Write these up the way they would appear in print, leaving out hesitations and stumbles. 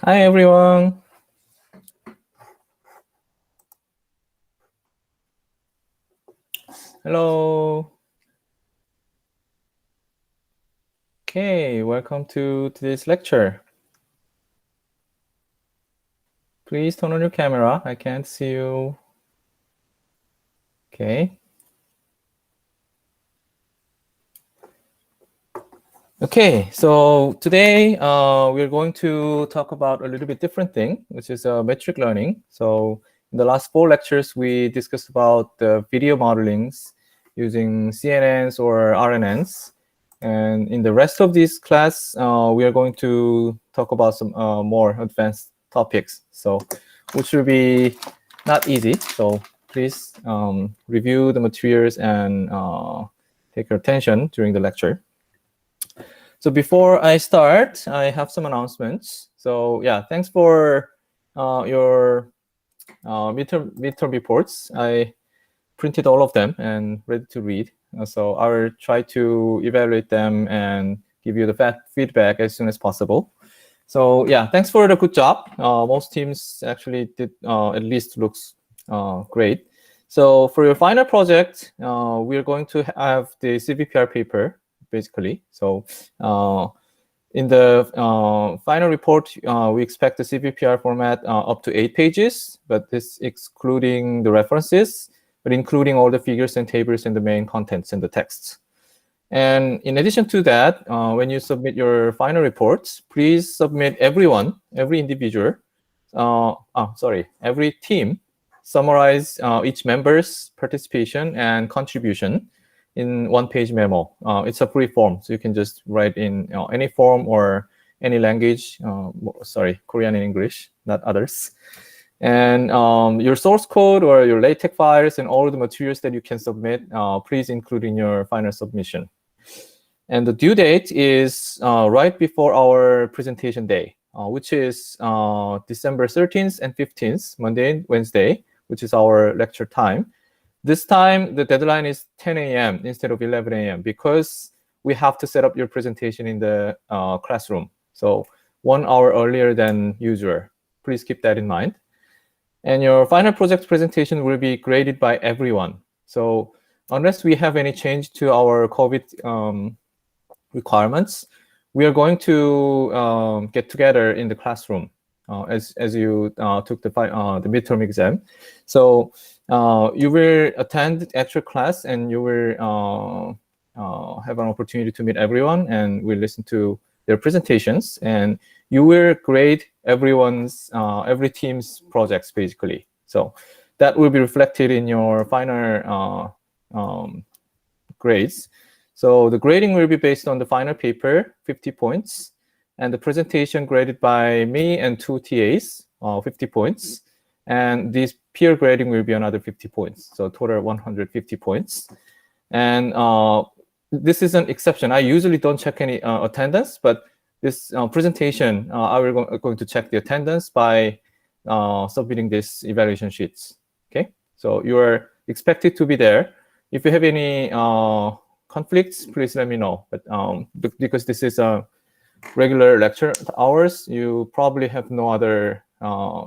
Hi, everyone. Hello. Okay, welcome to today's lecture. Please turn on your camera. I can't see you. Okay. Okay, so today we're going to talk about a little bit different thing, which is metric learning. So in the last 4 lectures, we discussed about the video modelings using CNNs or RNNs. And in the rest of this class, we are going to talk about some more advanced topics. So which will be not easy. So please review the materials and take your attention during the lecture. So before I start, I have some announcements. So yeah, thanks for your midterm reports. I printed all of them and ready to read. So I will try to evaluate them and give you the feedback as soon as possible. So yeah, thanks for the good job. Most teams actually did at least looks great. So for your final project, we are going to have the CVPR paper, basically. So in the final report, we expect the CVPR format up to 8 pages, but this excluding the references, but including all the figures and tables and the main contents and the texts. And in addition to that, when you submit your final reports, please submit everyone, every individual, every team, summarize each member's participation and contribution in one-page memo. It's a free form, so you can just write in any form or any language. Korean and English, not others. And your source code or your LaTeX files and all the materials that you can submit, please include in your final submission. And the due date is right before our presentation day, which is December 13th and 15th, Monday and Wednesday, which is our lecture time. This time, the deadline is 10 a.m. instead of 11 a.m. because we have to set up your presentation in the classroom. So 1 hour earlier than usual. Please keep that in mind. And your final project presentation will be graded by everyone. So unless we have any change to our COVID requirements, we are going to get together in the classroom as you took the midterm exam. So you will attend actual class and you will have an opportunity to meet everyone and we'll listen to their presentations and you will grade every team's projects basically. So that will be reflected in your final grades. So the grading will be based on the final paper, 50 points, and the presentation graded by me and 2 TAs, 50 points. And this peer grading will be another 50 points, so total 150 points. And this is an exception. I usually don't check any attendance, but this presentation, I will going to check the attendance by submitting these evaluation sheets. Okay, so you are expected to be there. If you have any conflicts, please let me know. But because this is a regular lecture hours, you probably have no other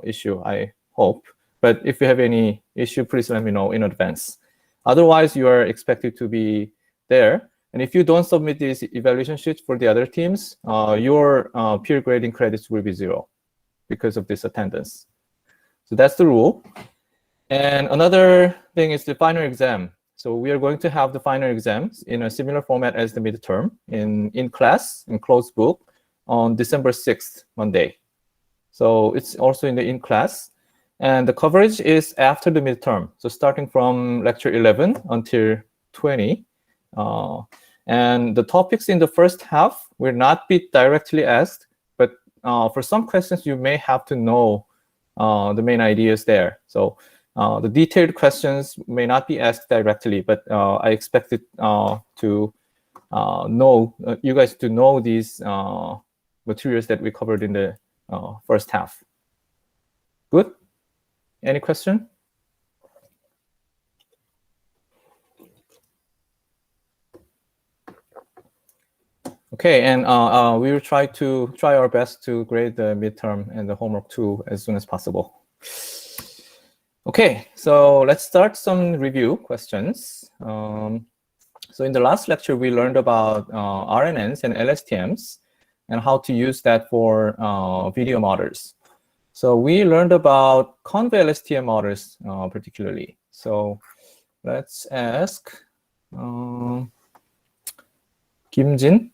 issue, I hope. But if you have any issue, please let me know in advance. Otherwise, you are expected to be there. And if you don't submit these evaluation sheets for the other teams, your peer grading credits will be 0 because of this attendance. So that's the rule. And another thing is the final exam. So we are going to have the final exams in a similar format as the midterm in class, in closed book, on December 6th, Monday. So it's also in the in-class. And the coverage is after the midterm. So starting from lecture 11 until 20. And the topics in the first half will not be directly asked. But for some questions, you may have to know the main ideas there. So the detailed questions may not be asked directly, but I expect it to know you guys to know these materials that we covered in the first half. Good? Any question? Okay, and we will try our best to grade the midterm and the homework too as soon as possible. Okay, so let's start some review questions. So in the last lecture, we learned about RNNs and LSTMs and how to use that for video models. So we learned about conv LSTM models particularly. So let's ask Kim Jin.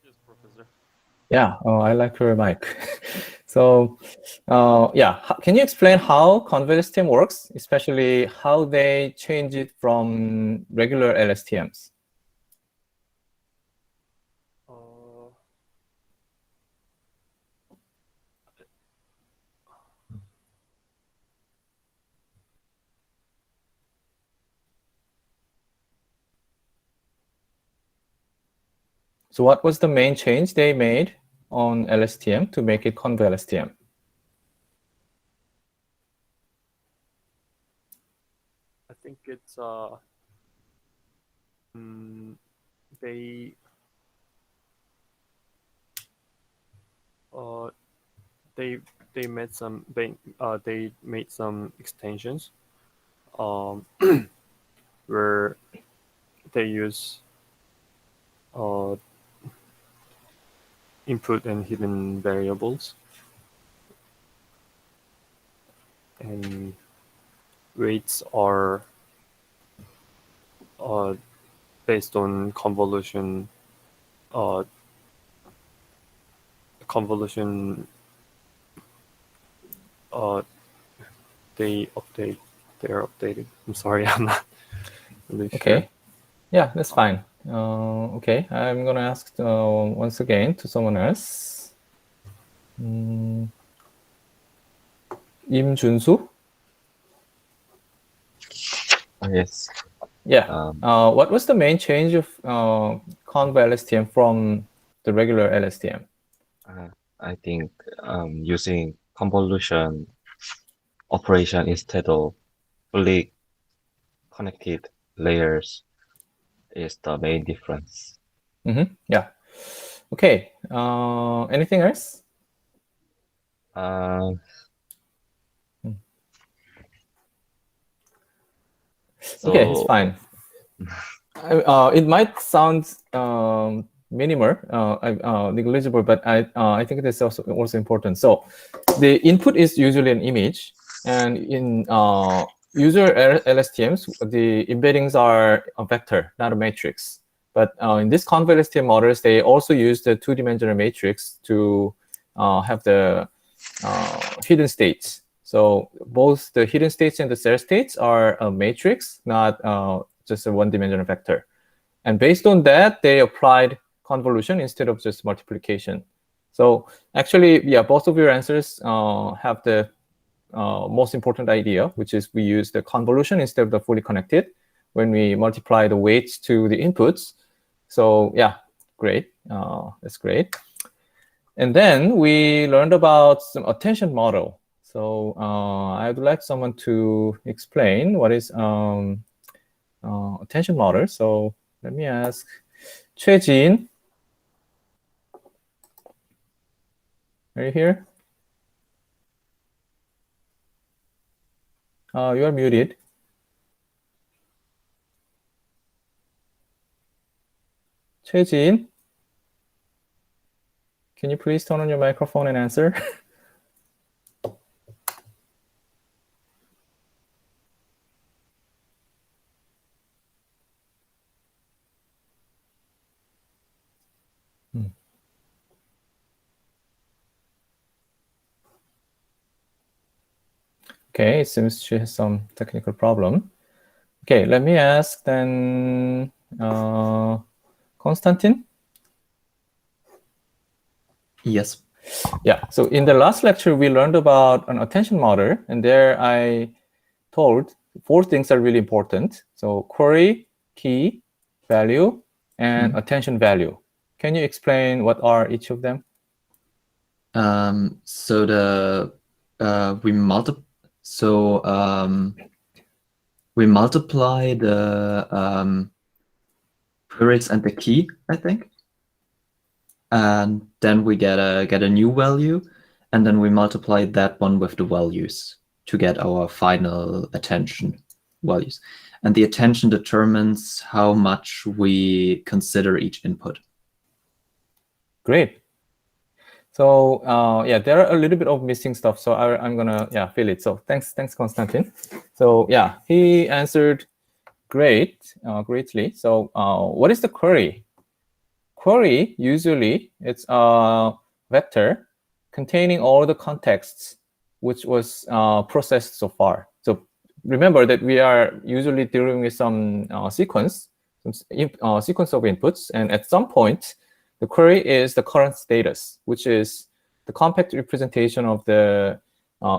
Yes, Professor. Yeah, I like your mic. So yeah, can you explain how conv LSTM works, especially how they change it from regular LSTMs? So what was the main change they made on LSTM to make it conv LSTM? I think it's they made some extensions where they use input and hidden variables, and weights are based on convolution they're updated. I'm sorry, I'm not really sure. Okay, yeah, that's fine. Okay, I'm gonna ask once again to someone else. Im Junsu? Yes. Yeah. What was the main change of conv LSTM from the regular LSTM? I think using convolution operation instead of fully connected layers is the main difference. Yeah. Okay. Anything else? Okay, it's fine. It might sound minimal, negligible, but I think it is also important. So the input is usually an image, and in user LSTMs, the embeddings are a vector, not a matrix. But in this conv LSTM models, they also use the two-dimensional matrix to have the hidden states. So both the hidden states and the cell states are a matrix, not just a one-dimensional vector. And based on that, they applied convolution instead of just multiplication. So actually, yeah, both of your answers have the most important idea, which is we use the convolution instead of the fully connected when we multiply the weights to the inputs. So yeah, great. That's great. And then we learned about some attention model. So I would like someone to explain what is attention model. So let me ask 최진. Are you here? You are muted. 최진, can you please turn on your microphone and answer? Okay, it seems she has some technical problem. Okay, let me ask then Konstantin. Yes. Yeah, so in the last lecture, we learned about an attention model, and there I told 4 things are really important. So query, key, value, and attention value. Can you explain what are each of them? So the we multiply. So we multiply the prefix and the key, I think, and then we get a new value, and then we multiply that one with the values to get our final attention values. And the attention determines how much we consider each input. Great. So yeah, there are a little bit of missing stuff, so I'm gonna fill it. So thanks, Konstantin. So yeah, he answered greatly. So what is the query? Query usually it's a vector containing all the contexts which was processed so far. So remember that we are usually dealing with some sequence of inputs, and at some point, the query is the current status, which is the compact representation of the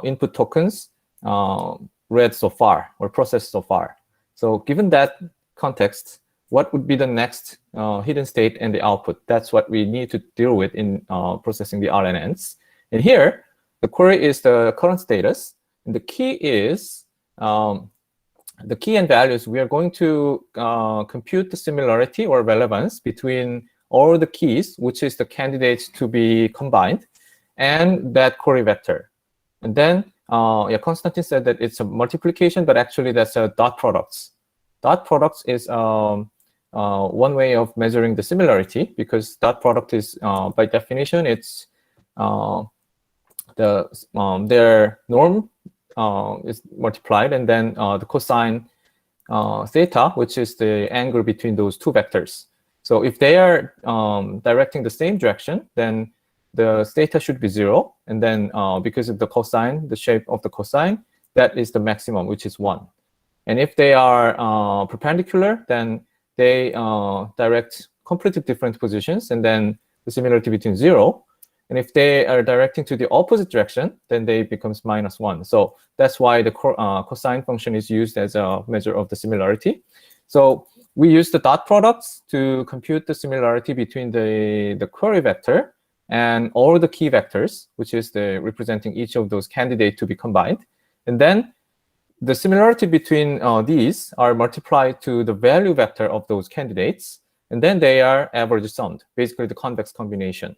input tokens read so far or processed so far. So given that context, what would be the next hidden state and the output? That's what we need to deal with in processing the RNNs. And here, the query is the current status, and the key is the key and values. We are going to compute the similarity or relevance between all the keys, which is the candidates to be combined, and that query vector. And then, Konstantin said that it's a multiplication, but actually that's a dot products. Dot products is one way of measuring the similarity, because dot product is, by definition, it's their norm is multiplied, and then the cosine theta, which is the angle between those two vectors. So if they are directing the same direction, then the theta should be 0. And then because of the cosine, the shape of the cosine, that is the maximum, which is 1. And if they are perpendicular, then they direct completely different positions, and then the similarity between 0. And if they are directing to the opposite direction, then they becomes -1. So that's why the cosine function is used as a measure of the similarity. So we use the dot products to compute the similarity between the query vector and all the key vectors, which is the representing each of those candidates to be combined. And then the similarity between these are multiplied to the value vector of those candidates, and then they are average summed, basically the convex combination.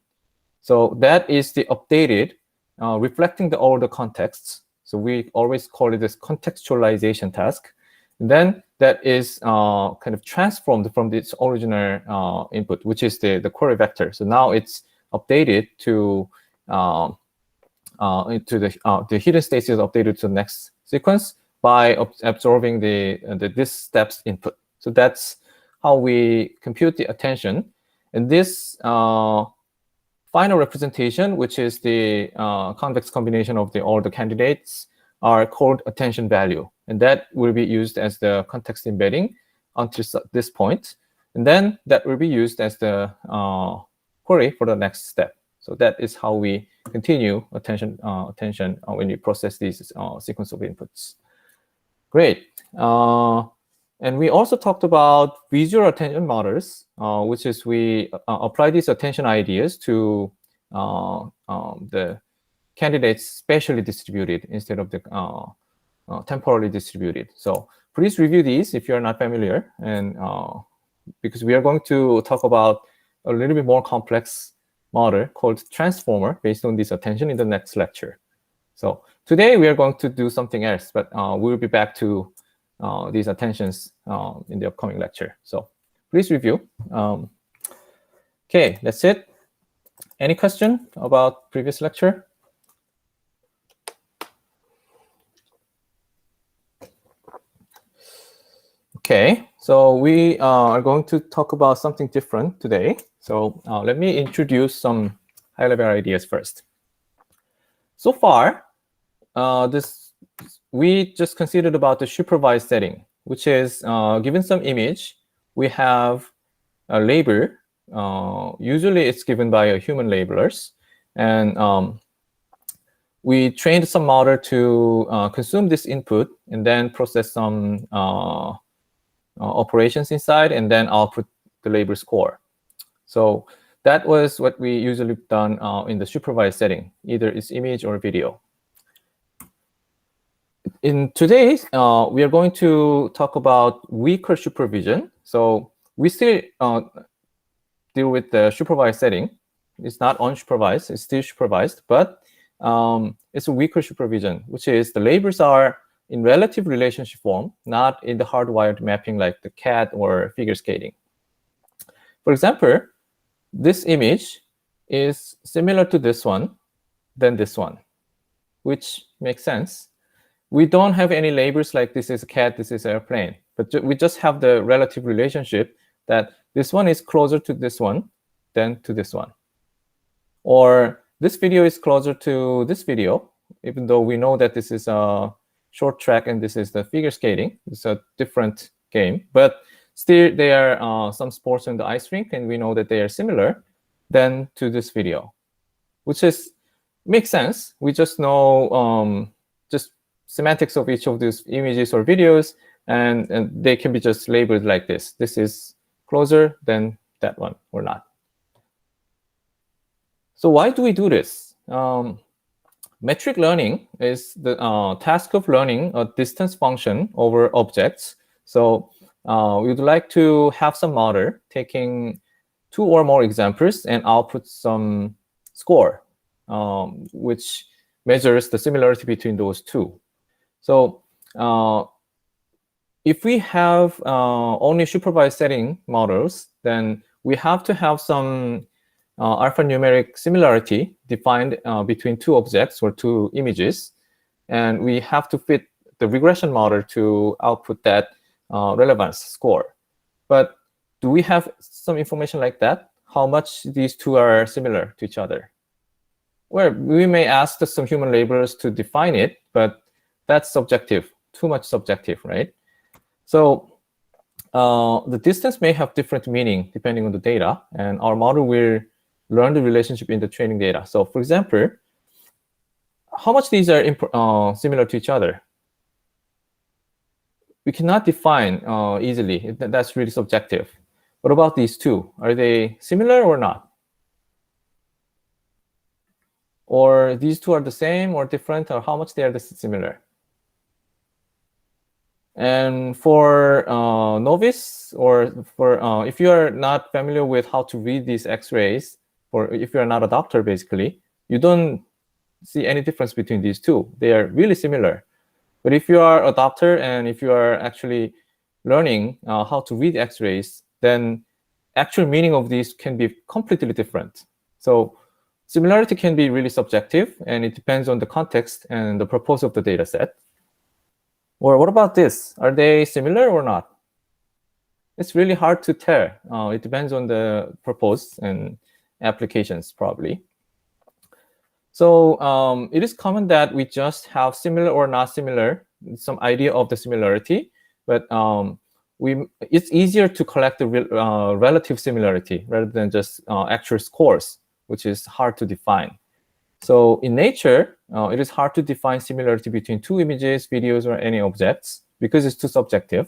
So that is the updated, reflecting all the contexts. So we always call it this contextualization task. And then that is kind of transformed from its original input, which is the query vector. So now it's updated to the hidden states is updated to the next sequence by absorbing this step's input. So that's how we compute the attention. And this final representation, which is the convex combination of all the candidates, are called attention value. And that will be used as the context embedding until this point. And then that will be used as the query for the next step. So that is how we continue attention when you process these sequence of inputs. Great. And we also talked about visual attention models, which is we apply these attention ideas to the candidates spatially distributed instead of the temporally distributed. So please review these if you're not familiar, and because we are going to talk about a little bit more complex model called transformer based on this attention in the next lecture. So today we are going to do something else, but we'll be back to these attentions in the upcoming lecture. So please review. Okay, that's it. Any question about previous lecture? Okay, so we are going to talk about something different today. So let me introduce some high-level ideas first. So far, we just considered about the supervised setting, which is given some image, we have a label. Usually it's given by a human labelers. And we trained some model to consume this input and then process some operations inside and then output the label score. So that was what we usually done in the supervised setting, either it's image or video. in today, we are going to talk about weaker supervision. So we still deal with the supervised setting. It's not unsupervised, it's still supervised, but it's a weaker supervision, which is the labels are in relative relationship form, not in the hardwired mapping like the CAD or figure skating. For example, this image is similar to this one than this one, which makes sense. We don't have any labels like this is a cat, this is an airplane, but we just have the relative relationship that this one is closer to this one than to this one. Or this video is closer to this video, even though we know that this is a short track and this is the figure skating. It's a different game, but still there are some sports in the ice rink, and we know that they are similar than to this video, which is makes sense. We just know just semantics of each of these images or videos, and they can be just labeled like this. This is closer than that one or not. So why do we do this? Metric learning is the task of learning a distance function over objects. So we would like to have some model taking 2 or more examples and output some score, which measures the similarity between those 2. So if we have only supervised setting models, then we have to have some alphanumeric similarity defined between 2 objects or 2 images. And we have to fit the regression model to output that relevance score. But do we have some information like that? How much these 2 are similar to each other? Well, we may ask some human labelers to define it, but that's subjective, too much subjective, right? So the distance may have different meaning depending on the data, and our model will learn the relationship in the training data. So for example, how much these are similar to each other? We cannot define easily. That's really subjective. What about these 2? Are they similar or not? Or these 2 are the same or different, or how much they are similar? And for novice, or for if you are not familiar with how to read these X-rays, or if you are not a doctor, basically, you don't see any difference between these 2. They are really similar. But if you are a doctor and if you are actually learning how to read X-rays, then actual meaning of these can be completely different. So similarity can be really subjective, and it depends on the context and the purpose of the data set. Or what about this? Are they similar or not? It's really hard to tell. It depends on the purpose and applications, probably. So it is common that we just have similar or not similar, some idea of the similarity, but it's easier to collect the relative similarity rather than just actual scores, which is hard to define. So in nature, it is hard to define similarity between 2 images, videos, or any objects because it's too subjective.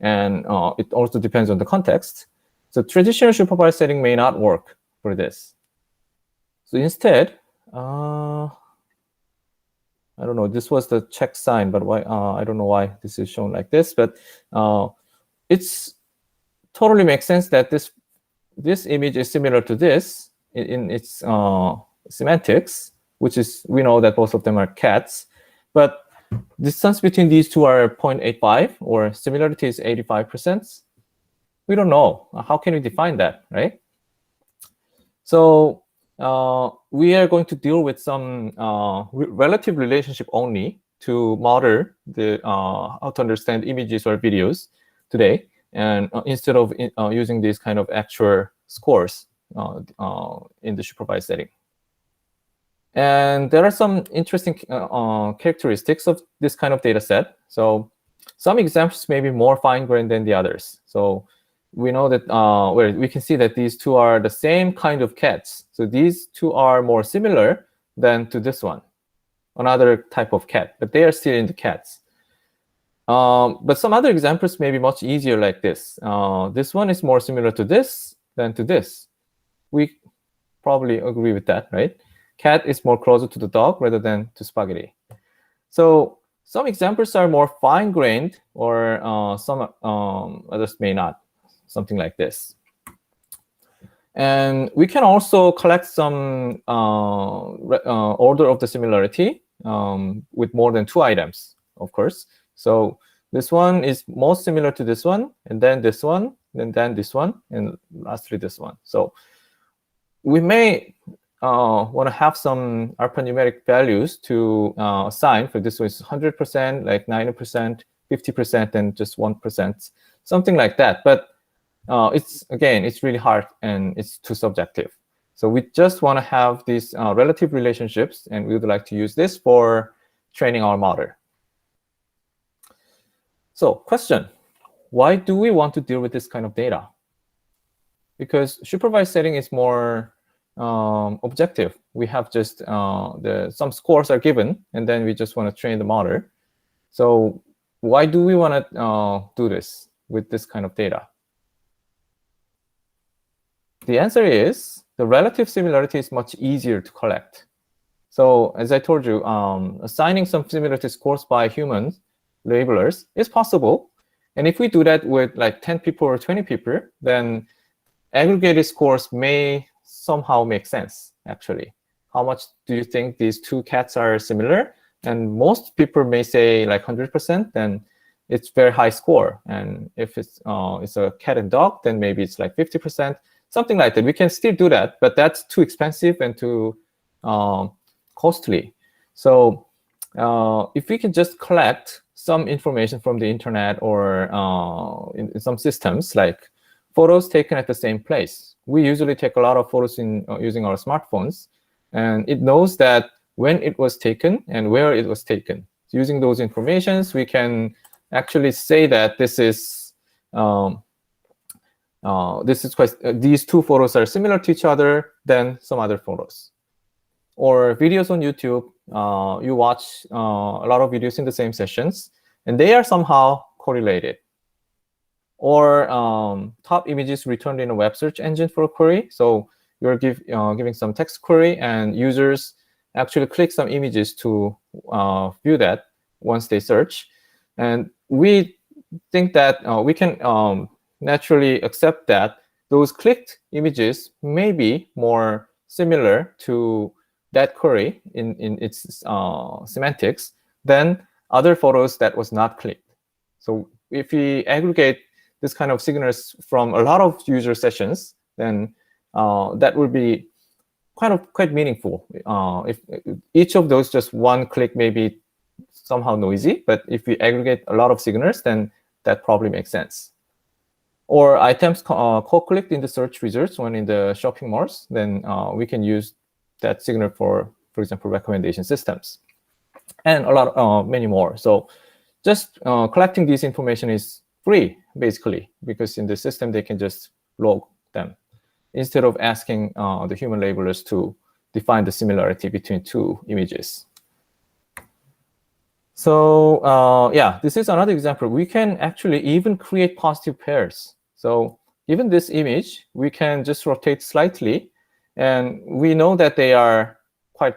And it also depends on the context. So traditional supervised setting may not work for this. So instead, I don't know, this was the check sign, but why? I don't know why this is shown like this, but it's totally makes sense that this image is similar to this in its semantics, which is, we know that both of them are cats, but distance between these 2 are 0.85, or similarity is 85%. We don't know. How can we define that, right? So we are going to deal with some relative relationship only to model the how to understand images or videos today, and instead of using these kind of actual scores in the supervised setting. And there are some interesting characteristics of this kind of data set. So some examples may be more fine-grained than the others. So we know that where we can see that these 2 are the same kind of cats. So these 2 are more similar than to this one, another type of cat, but they are still in the cats. But some other examples may be much easier like this. This one is more similar to this than to this. We probably agree with that, right? Cat is more closer to the dog rather than to spaghetti. So some examples are more fine-grained, or some others may not, something like this. And we can also collect some order of the similarity with more than 2 items, of course. So this one is most similar to this one, and then this one, and then this one, and lastly this one. So we may want to have some alphanumeric values to assign. For this one is 100%, like 90%, 50%, and just 1%, something like that. But it's really hard and it's too subjective. So we just want to have these relative relationships, and we would like to use this for training our model. So question, why do we want to deal with this kind of data? Because supervised setting is more objective. We have just some scores are given, and then we just want to train the model. So why do we want to do this with this kind of data? The answer is the relative similarity is much easier to collect. So as I told you, assigning some similarity scores by human labelers is possible. And if we do that with like 10 people or 20 people, then aggregated scores may somehow make sense, actually. How much do you think these 2 cats are similar? And most people may say like 100%, then it's very high score. And if it's a cat and dog, then maybe it's like 50%, something like that. We can still do that, but that's too expensive and too costly. So if we can just collect some information from the internet or in some systems, like photos taken at the same place. We usually take a lot of photos using our smartphones, and it knows that when it was taken and where it was taken. Using those informations, we can actually say that this is these 2 photos are similar to each other than some other photos. Or videos on YouTube, you watch a lot of videos in the same sessions, and they are somehow correlated. Or top images returned in a web search engine for a query. So you're giving some text query, and users actually click some images to view that once they search. And we think that we can naturally accept that those clicked images may be more similar to that query in its semantics than other photos that was not clicked. So if we aggregate this kind of signals from a lot of user sessions, then that would be quite meaningful. If each of those just one click may be somehow noisy, but if we aggregate a lot of signals, then that probably makes sense. Or items co-clicked in the search results when in the shopping malls, then we can use that signal for example, recommendation systems, and a lot, many more. So just collecting this information is free, basically, because in the system, they can just log them instead of asking the human labelers to define the similarity between 2 images. So yeah, this is another example. We can actually even create positive pairs. So given this image, we can just rotate slightly, and we know that they are quite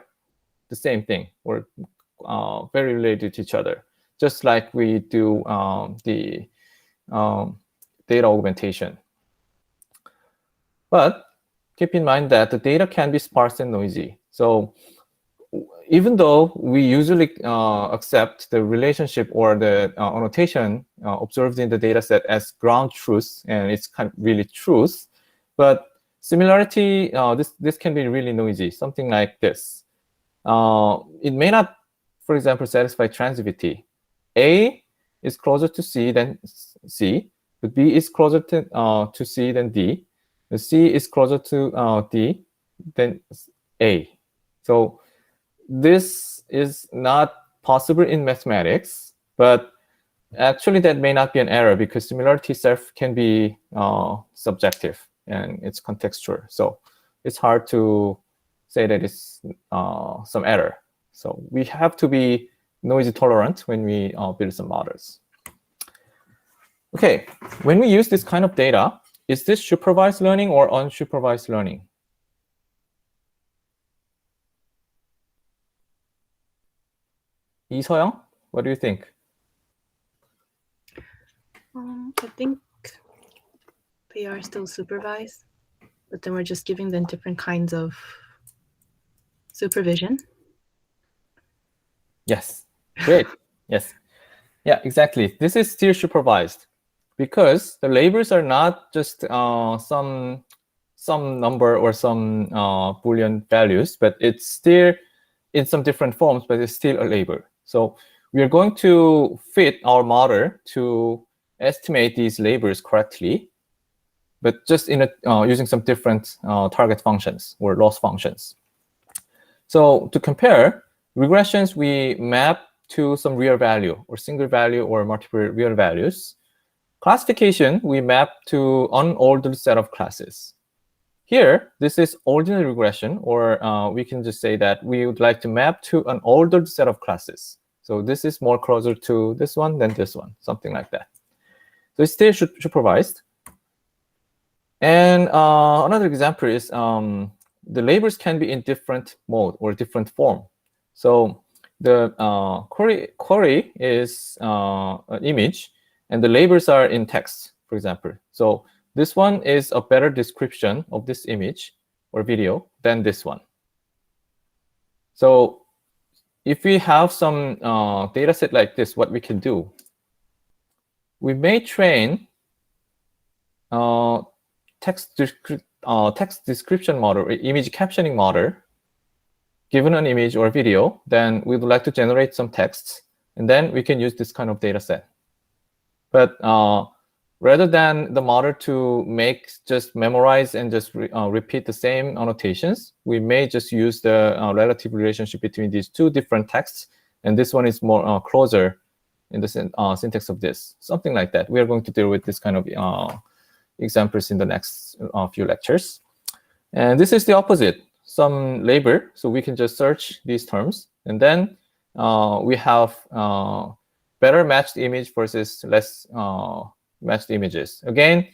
the same thing, or very related to each other, just like we do the data augmentation. But keep in mind that the data can be sparse and noisy. So even though we usually accept the relationship or the annotation observed in the data set as ground truth, and it's kind of really truth, but similarity, this can be really noisy, something like this. It may not, for example, satisfy transitivity. A is closer to C than C, but B is closer to C than D. The C is closer to D than A. So this is not possible in mathematics, but actually that may not be an error, because similarity itself can be subjective and it's contextual. So it's hard to say that it's some error. So we have to be noisy tolerant when we build some models. Okay, when we use this kind of data, is this supervised learning or unsupervised learning? 이서영, What do you think? I think they are still supervised, but then we're just giving them different kinds of supervision. Yes, great. Yes, yeah, exactly. This is still supervised because the labels are not just some number or some Boolean values, but it's still in some different forms, but it's still a label. So we are going to fit our model to estimate these labels correctly, but just in using some different target functions or loss functions. So to compare, regressions we map to some real value or single value or multiple real values. Classification we map to unordered set of classes. Here, this is ordinary regression, or we can just say that we would like to map to an ordered set of classes. So this is more closer to this one than this one, something like that. So it's still supervised. And another example is the labels can be in different mode or different form. So the query is an image, and the labels are in text, for example. So this one is a better description of this image or video than this one. So if we have some data set like this, what we can do, we may train text description model or image captioning model. Given an image or video, then we would like to generate some text, and then we can use this kind of data set. But rather than the model to just memorize and just repeat the same annotations, we may just use the relative relationship between these two different texts, and this one is more closer in the syntax of this, something like that. We are going to deal with this kind of examples in the next few lectures. And this is the opposite, some label. So we can just search these terms, and then we have better matched image versus less matched images. Again,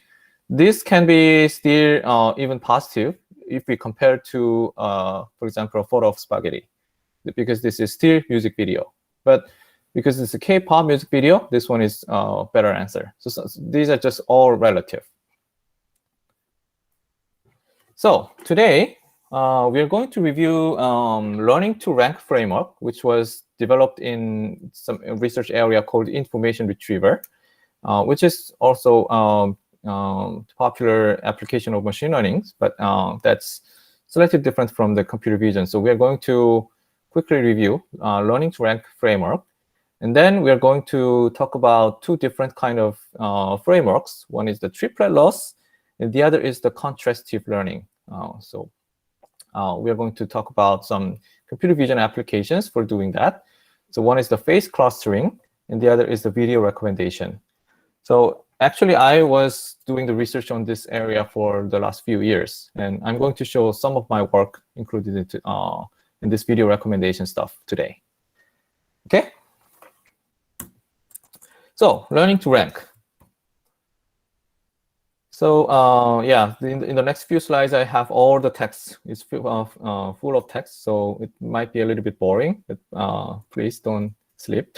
this can be still even positive if we compare to, for example, a photo of spaghetti, because this is still music video. But because it's a K-pop music video, this one is a better answer. So these are just all relative. So today, we are going to review learning to rank framework, which was developed in some research area called information retriever, which is also popular application of machine learning, but that's slightly different from the computer vision. So we are going to quickly review learning to rank framework. And then we are going to talk about two different kind of frameworks. One is the triplet loss, and the other is the contrastive learning. So we are going to talk about some computer vision applications for doing that. So one is the face clustering, and the other is the video recommendation. So actually, I was doing the research on this area for the last few years, and I'm going to show some of my work included in this video recommendation stuff today. Okay? So learning to rank. So yeah, in the next few slides, I have all the text. It's full of text, so it might be a little bit boring, but please don't sleep.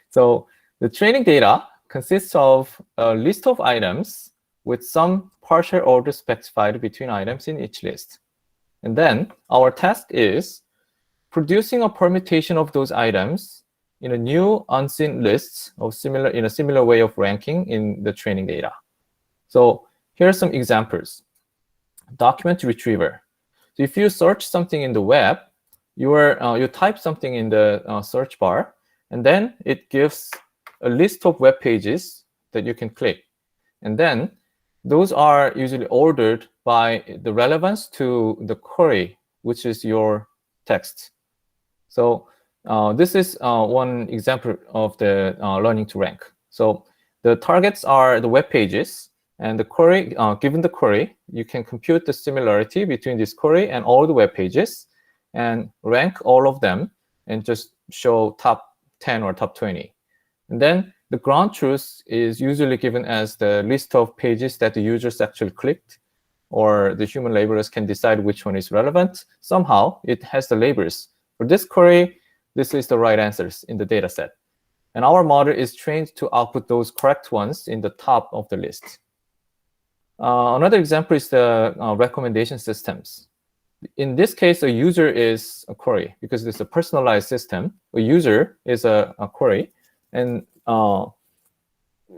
So the training data consists of a list of items with some partial order specified between items in each list. And then our task is producing a permutation of those items in a new unseen list of in a similar way of ranking in the training data. So here are some examples. Document retriever. So if you search something in the web, you type something in the search bar, and then it gives a list of web pages that you can click. And then those are usually ordered by the relevance to the query, which is your text. So this is one example of the learning to rank. So the targets are the web pages, and the query, given the query, you can compute the similarity between this query and all the web pages and rank all of them and just show top 10 or top 20. And then the ground truth is usually given as the list of pages that the users actually clicked, or the human labelers can decide which one is relevant. Somehow it has the labels. For this query, this is the right answers in the data set. And our model is trained to output those correct ones in the top of the list. Another example is the recommendation systems. In this case, a user is a query because it's a personalized system. A user is a query. And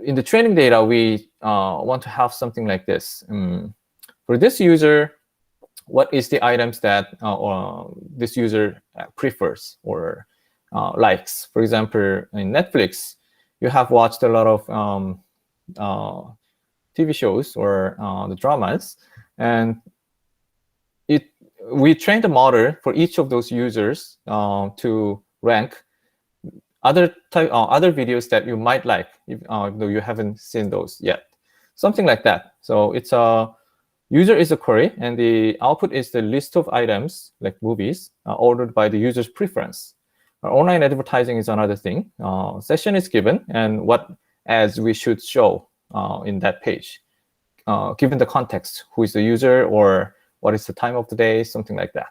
in the training data, we want to have something like this. For this user, what is the items that this user prefers or likes? For example, in Netflix, you have watched a lot of TV shows or the dramas, and we trained a model for each of those users to rank other videos that you might like, though you haven't seen those yet. Something like that. So it's a user is a query, and the output is the list of items, like movies, ordered by the user's preference. Online advertising is another thing. Session is given, and what ads we should show in that page, given the context, who is the user or what is the time of the day, something like that.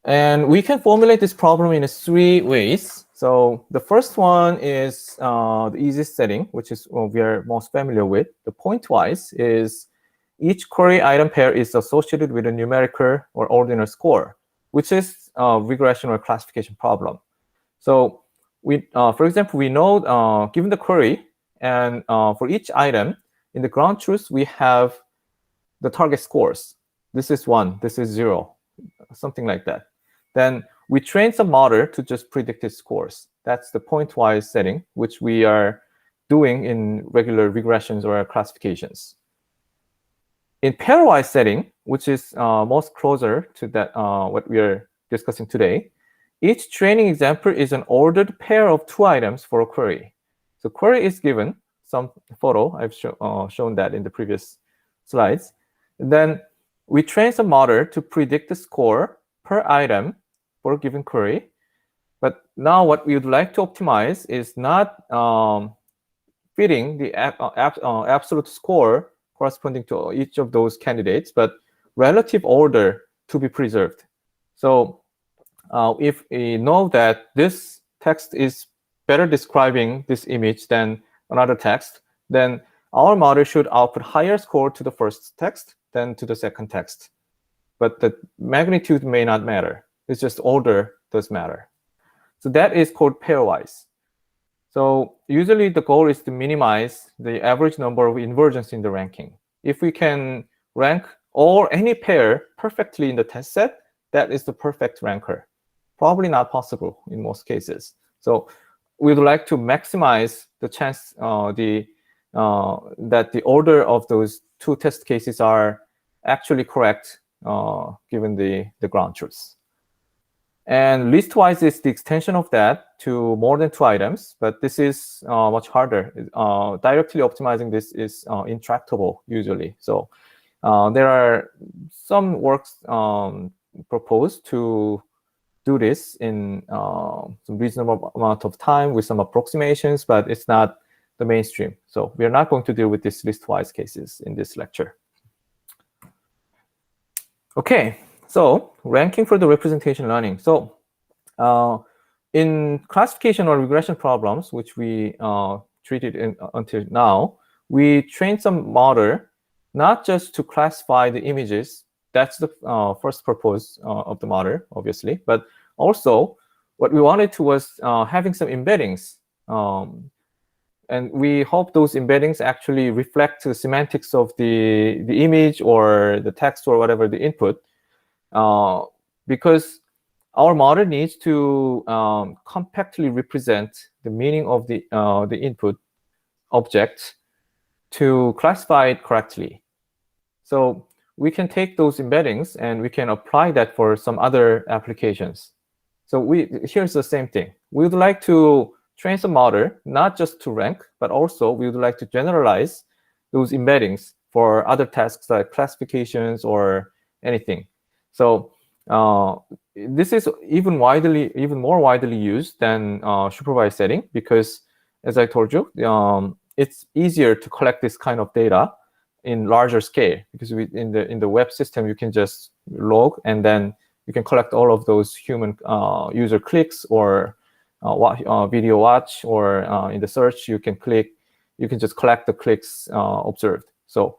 And we can formulate this problem in 3 ways. So the first one is the easiest setting, which is we are most familiar with. The pointwise is each query item pair is associated with a numerical or ordinal score, which is a regression or classification problem. So we, for example, we know given the query, and for each item in the ground truth, we have the target scores. This is 1, this is 0, something like that. Then we train some model to just predict its scores. That's the pointwise setting, which we are doing in regular regressions or classifications. In pairwise setting, which is most closer to that what we are discussing today, each training example is an ordered pair of 2 items for a query. So query is given, some photo, I've shown that in the previous slides. And then we train some model to predict the score per item for a given query. But now what we would like to optimize is not fitting the absolute score corresponding to each of those candidates, but relative order to be preserved. So if we know that this text is better describing this image than another text, then our model should output higher score to the first text than to the second text. But the magnitude may not matter. It's just order does matter. So that is called pairwise. So usually the goal is to minimize the average number of inversions in the ranking. If we can rank any pair perfectly in the test set, that is the perfect ranker. Probably not possible in most cases. So we'd like to maximize the chance that the order of those 2 test cases are actually correct given the ground truth. And listwise is the extension of that to more than 2 items, but this is much harder. Directly optimizing this is intractable usually. So there are some works proposed to do this in some reasonable amount of time with some approximations, but it's not the mainstream. So we are not going to deal with these listwise cases in this lecture. Okay, so ranking for the representation learning. So in classification or regression problems, which we treated until now, we trained some model not just to classify the images. That's the first purpose of the model, obviously, but also what we wanted to was having some embeddings. And we hope those embeddings actually reflect the semantics of the image or the text or whatever the input, because our model needs to compactly represent the meaning of the input object to classify it correctly. So we can take those embeddings and we can apply that for some other applications. So here's the same thing. We would like to train some model, not just to rank, but also we would like to generalize those embeddings for other tasks like classifications or anything. So this is even more widely used than supervised setting because, as I told you, it's easier to collect this kind of data in larger scale because in the web system you can just log and then you can collect all of those human user clicks or video watch, or in the search, you can just collect the clicks observed. So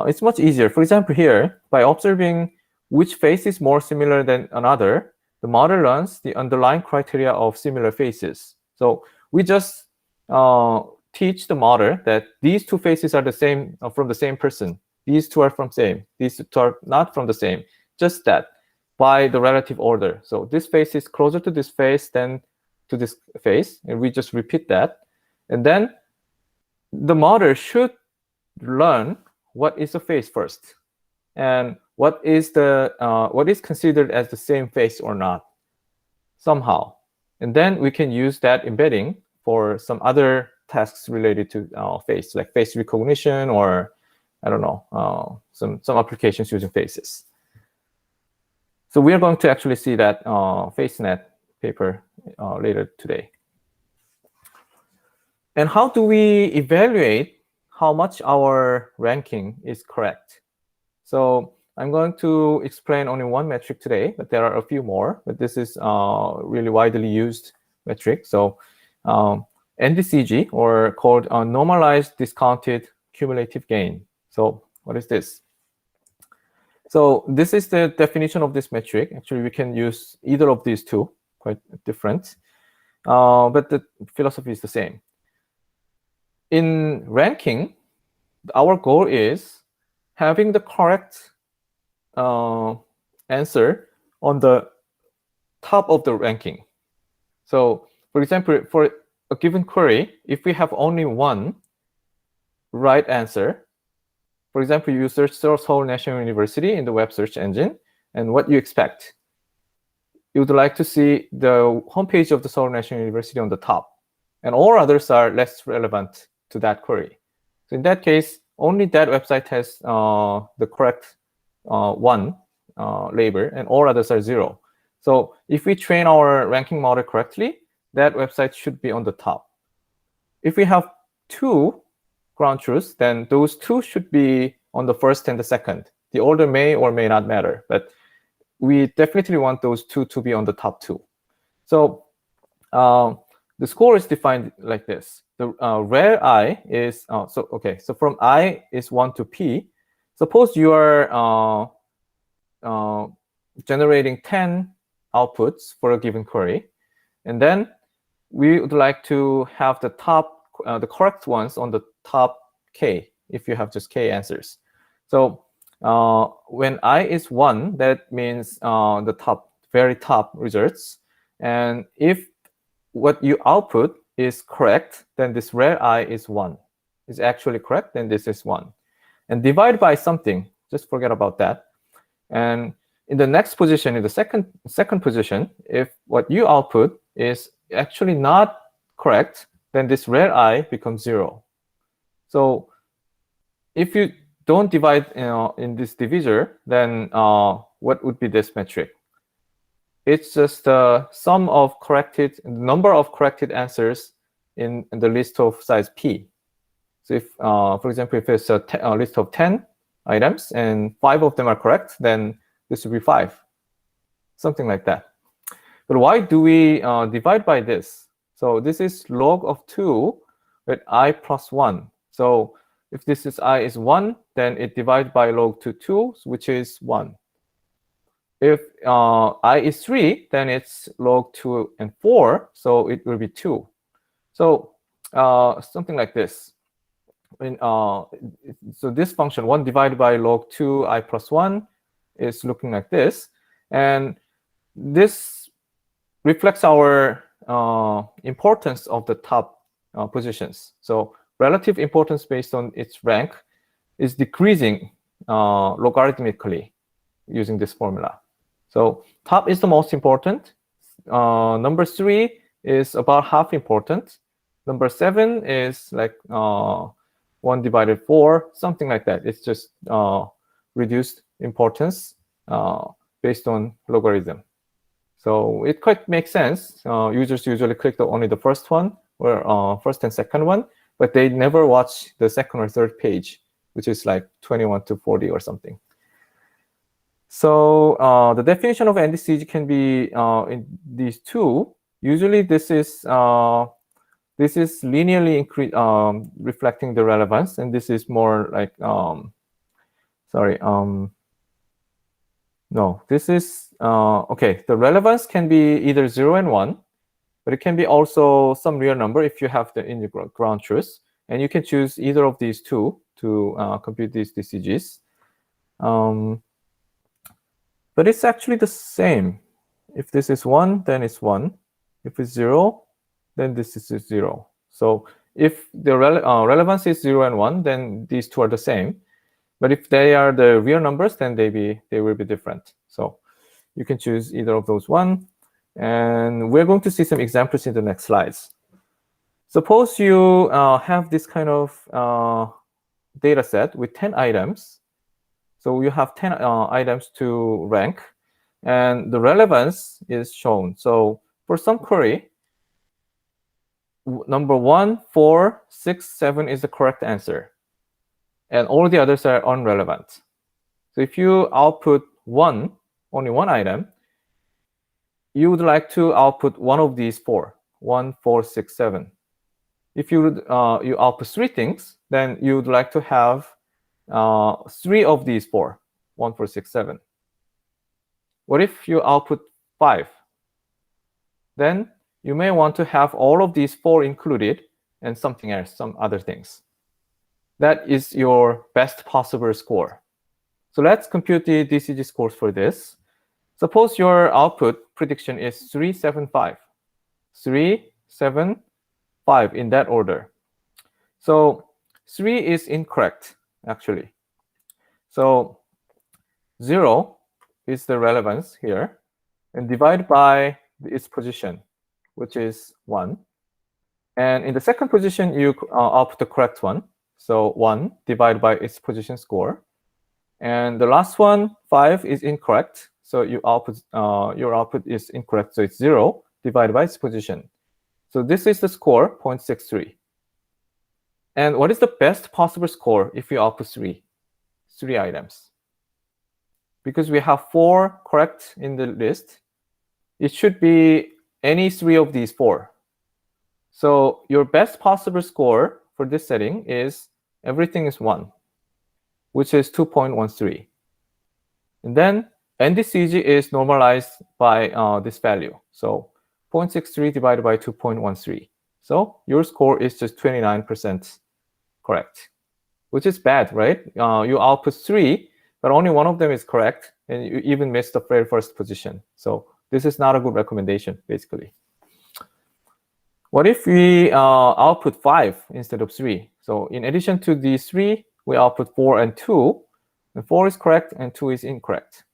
it's much easier. For example, here, by observing which face is more similar than another, the model learns the underlying criteria of similar faces. So we just teach the model that these two faces are the same, from the same person. These two are from same. These two are not from the same. Just that, by the relative order. So this face is closer to this face than to this face, and we just repeat that. And then the model should learn what is a face first, and what is considered as the same face or not, somehow. And then we can use that embedding for some other tasks related to face, like face recognition, or I don't know, some applications using faces. So we are going to actually see that FaceNet paper later today. And how do we evaluate how much our ranking is correct? So I'm going to explain only one metric today, but there are a few more. But this is really widely used metric. So NDCG, or called normalized discounted cumulative gain. So what is this? So this is the definition of this metric. Actually, we can use either of these two, quite different. But the philosophy is the same. In ranking, our goal is having the correct answer on the top of the ranking. So for example, for a given query, if we have only one right answer, for example, you search Seoul National University in the web search engine, and what you expect? You would like to see the homepage of the Seoul National University on the top, and all others are less relevant to that query. So in that case, only that website has the correct one label, and all others are 0. So if we train our ranking model correctly, that website should be on the top. If we have 2 ground truths, then those 2 should be on the first and the second. The order may or may not matter, but we definitely want those 2 to be on the top 2. So the score is defined like this. The rare I is, so from I is 1 to P. Suppose you are generating 10 outputs for a given query, and then we would like to have the top, the correct ones on the top K, if you have just K answers. So when I is 1, that means the top, very top results. And if what you output is correct, then this rare I is 1. Is actually correct, then this is 1. And divide by something, just forget about that. And in the next position, in the second position, if what you output is actually not correct, then this rare I becomes 0. So if you don't divide in this divisor, then what would be this metric? It's just the sum of number of corrected answers in the list of size P. So if, for example, if it's a list of 10 items and 5 of them are correct, then this would be 5, something like that. But why do we divide by this? So this is log of 2 with I plus 1. So if this is I is 1, then it divides by log to 2, which is 1. If I is 3, then it's log 2 and 4, so it will be 2. So something like this. So this function, 1 divided by log 2 I plus 1, is looking like this. And this reflects our importance of the top positions. So relative importance based on its rank is decreasing logarithmically using this formula. So top is the most important. Number 3 is about half important. Number 7 is like 1 divided 4, something like that. It's just reduced importance based on logarithm. So it quite makes sense. Users usually click only the first one, or first and second one, but they never watch the second or third page, which is like 21 to 40 or something. So the definition of NDCG can be in these two. Usually this is linearly reflecting the relevance, and this is more like no, this is okay. The relevance can be either 0 and 1, but it can be also some real number if you have the in the ground truth, and you can choose either of these two to compute these DCGs. But it's actually the same. If this is 1, then it's 1. If it's 0, then this is 0. So if the relevance is 0 and 1, then these two are the same. But if they are the real numbers, then they will be different. So you can choose either of those one. And we're going to see some examples in the next slides. Suppose you have this kind of data set with 10 items. So you have 10 items to rank, and the relevance is shown. So for some query, number 1, 4, 6, 7 is the correct answer, and all the others are irrelevant. So if you output only one item, you would like to output one of these 4, 1, 4, 6, 7. If you output 3 things, then you would like to have 3 of these 4, 1, 4, 6, 7. What if you output 5? Then you may want to have all of these 4 included and something else, some other things. That is your best possible score. So let's compute the DCG scores for this. Suppose your output prediction is 3, 7, 5. 3, 7, 5 in that order. So 3 is incorrect, actually. So 0 is the relevance here, and divide by its position, which is 1. And in the second position, you output the correct one. So 1 divided by its position score. And the last one, 5, is incorrect. So your output is incorrect. So it's 0 divided by its position. So this is the score, 0.63. And what is the best possible score if you output 3 items? Because we have 4 correct in the list, it should be any 3 of these 4. So your best possible score for this setting is everything is 1, which is 2.13. And then NDCG is normalized by this value. So 0.63 divided by 2.13. So your score is just 29% correct, which is bad, right? You output 3, but only one of them is correct, and you even missed the very first position. So this is not a good recommendation, basically. What if we output 5 instead of 3? So in addition to these 3, we output 4 and 2. And 4 is correct, and 2 is incorrect.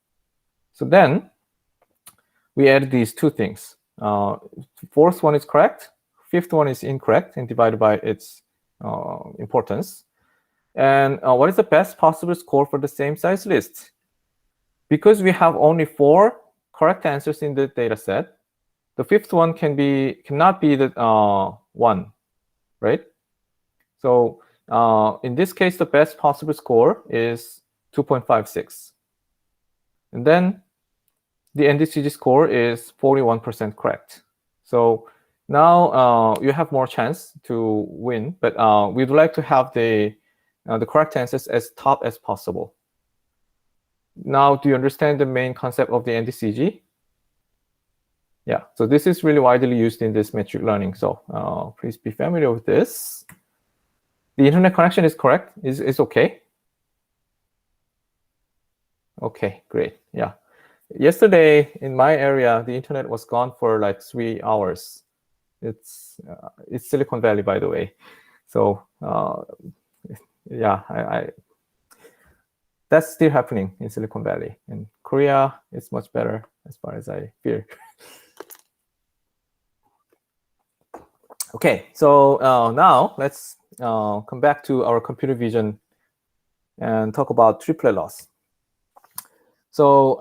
So then we add these 2 things. Fourth one is correct. Fifth one is incorrect, and divided by its importance. And what is the best possible score for the same size list? Because we have only 4 correct answers in the data set, the fifth one cannot be the 1, right? So in this case, the best possible score is 2.56. And then the NDCG score is 41% correct. So now you have more chance to win, but we'd like to have the correct answers as top as possible. Now, do you understand the main concept of the NDCG? Yeah, so this is really widely used in this metric learning. So please be familiar with this. The internet connection is correct, is okay. Okay, great, yeah. Yesterday in my area, the internet was gone for like 3 hours. It's Silicon Valley, by the way. So yeah, that's still happening in Silicon Valley. In Korea, it's much better as far as I fear. Okay, so now let's come back to our computer vision and talk about triplet loss. So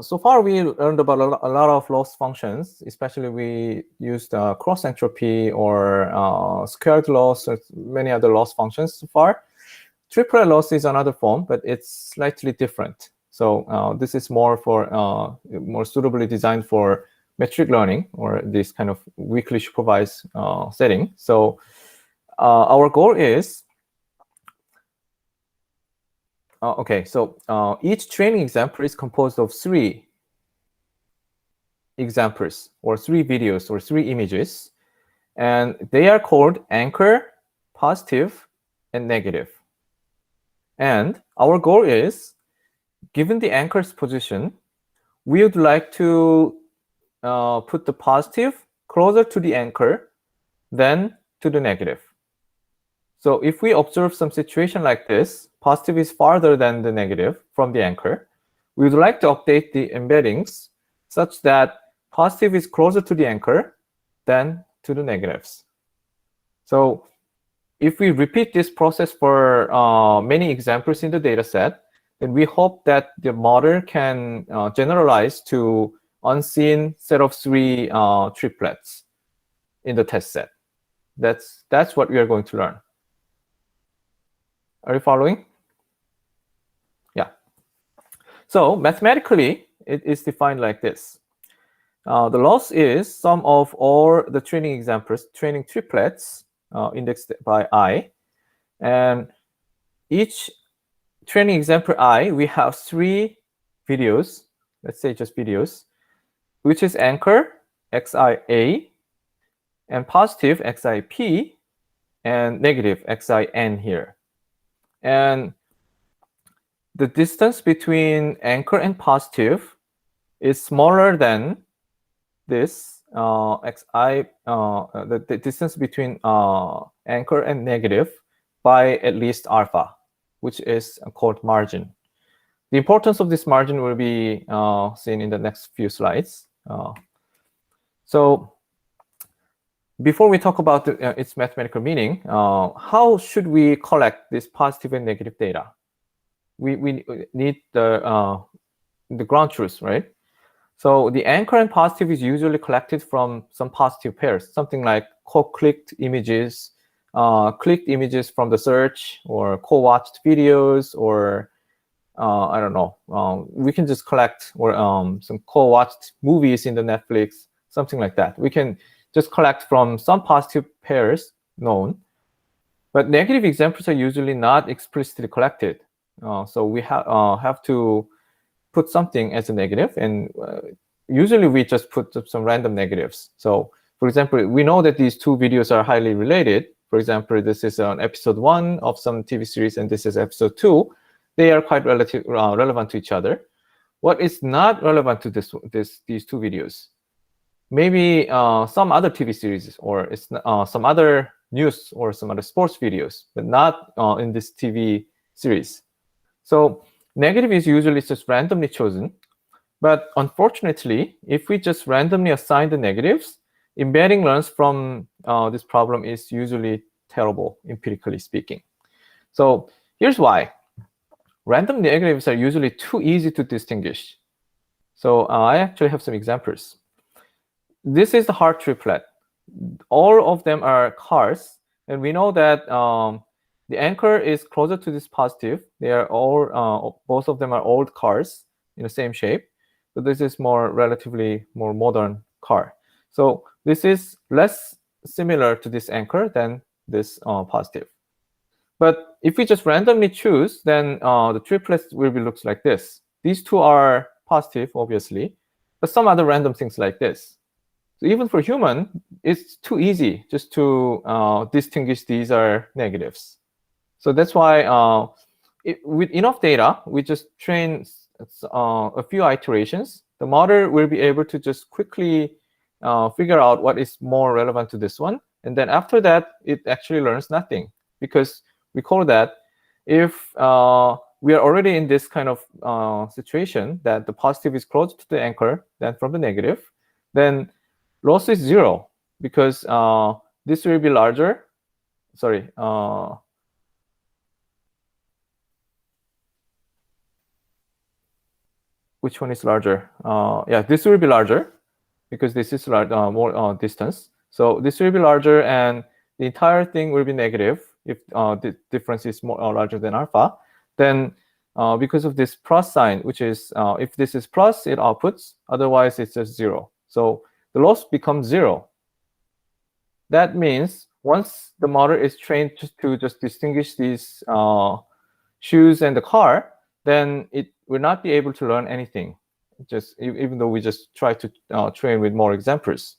so far we learned about a lot of loss functions, especially we used cross entropy or squared loss or many other loss functions so far. Triplet loss is another form, but it's slightly different. So this is more for more suitably designed for metric learning or this kind of weakly supervised setting. So our goal is, each training example is composed of 3 examples or 3 videos or 3 images, and they are called anchor, positive, and negative. And our goal is, given the anchor's position, we would like to put the positive closer to the anchor than to the negative. So if we observe some situation like this, positive is farther than the negative from the anchor, we would like to update the embeddings such that positive is closer to the anchor than to the negatives. So if we repeat this process for many examples in the data set, then we hope that the model can generalize to unseen set of 3 triplets in the test set. That's what we are going to learn. Are you following? Yeah. So mathematically, it is defined like this. The loss is sum of all the training examples, training triplets indexed by I. And each training example I, we have 3 videos, let's say just videos, which is anchor, XIA, and positive, XIP, and negative, XIN here. And the distance between anchor and positive is smaller than this the distance between anchor and negative by at least alpha, which is called margin. The importance of this margin will be seen in the next few slides. So before we talk about its mathematical meaning, how should we collect this positive and negative data? We need the ground truth, right? So the anchor and positive is usually collected from some positive pairs, something like co-clicked images, clicked images from the search, or co-watched videos, or I don't know. We can just collect or some co-watched movies in the Netflix, something like that. We can just collect from some positive pairs known, but negative examples are usually not explicitly collected. So we have to put something as a negative, and usually we just put some random negatives. So for example, we know that these 2 videos are highly related. For example, this is on episode 1 of some TV series, and this is episode 2. They are quite relevant to each other. What is not relevant to these 2 videos? Maybe some other TV series, or it's some other news or some other sports videos, but not in this TV series. So negative is usually just randomly chosen. But unfortunately, if we just randomly assign the negatives, embedding learns from this problem is usually terrible, empirically speaking. So here's why. Random negatives are usually too easy to distinguish. So I actually have some examples. This is the heart triplet. All of them are cars, and we know that the anchor is closer to this positive. They are all, both of them are old cars in the same shape. But this is relatively more modern car. So this is less similar to this anchor than this positive. But if we just randomly choose, then the triplets looks like this. These 2 are positive, obviously, but some other random things like this. So even for human, it's too easy just to distinguish these are negatives. So that's why with enough data, we just train a few iterations. The model will be able to just quickly figure out what is more relevant to this one. And then after that, it actually learns nothing. Because recall that if we are already in this kind of situation that the positive is closer to the anchor than from the negative, then loss is 0, because this will be larger. Sorry. Which one is larger? Yeah, this will be larger because this is more distance. So this will be larger, and the entire thing will be negative if the difference is larger than alpha. Then because of this plus sign, which is if this is plus, it outputs. Otherwise, it's just 0. So the loss becomes 0. That means once the model is trained to just distinguish these shoes and the car, then it will not be able to learn anything, just even though we just try to train with more examples.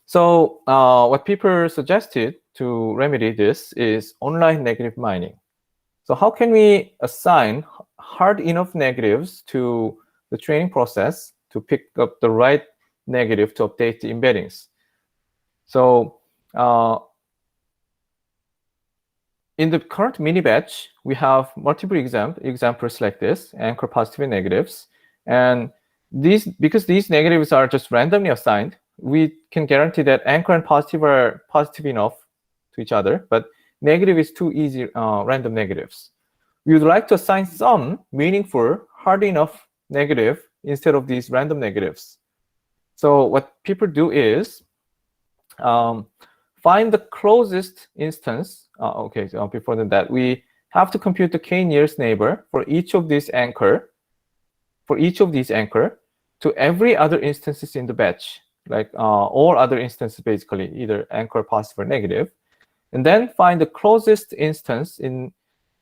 So what people suggested to remedy this is online negative mining. So how can we assign hard enough negatives to the training process to pick up the right negative to update the embeddings? So in the current mini batch, we have multiple examples like this, anchor positive and negatives. And because these negatives are just randomly assigned, we can guarantee that anchor and positive are positive enough to each other, but negative is too easy random negatives. We would like to assign some meaningful, hard enough negative instead of these random negatives. So what people do is find the closest instance. Okay, so before that, we have to compute the k-nearest neighbor for each of these anchor, to every other instances in the batch, like all other instances basically, either anchor positive or negative, and then find the closest instance in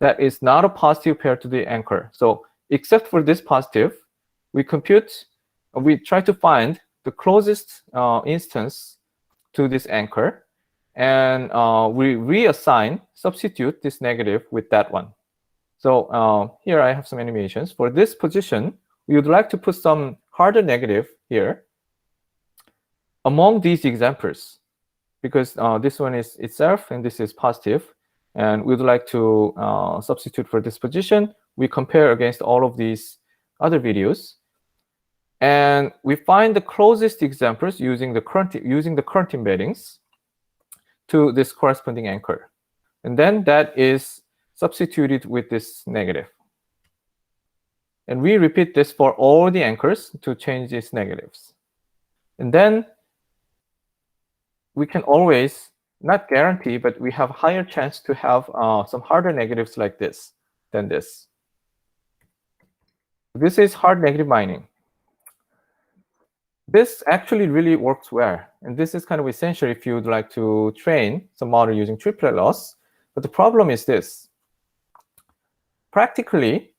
that is not a positive pair to the anchor. So except for this positive, we try to find the closest instance to this anchor, and we substitute this negative with that one. So here I have some animations. For this position, we would like to put some harder negative here among these examples, because this one is itself and this is positive, and we would like to substitute for this position. We compare against all of these other videos, and we find the closest examples using the current embeddings to this corresponding anchor, and then that is substituted with this negative. And we repeat this for all the anchors to change these negatives. And then we can always, not guarantee, but we have higher chance to have some harder negatives like this than this. This is hard negative mining. This actually really works well. And this is kind of essential if you would like to train some model using triplet loss. But the problem is this. Practically,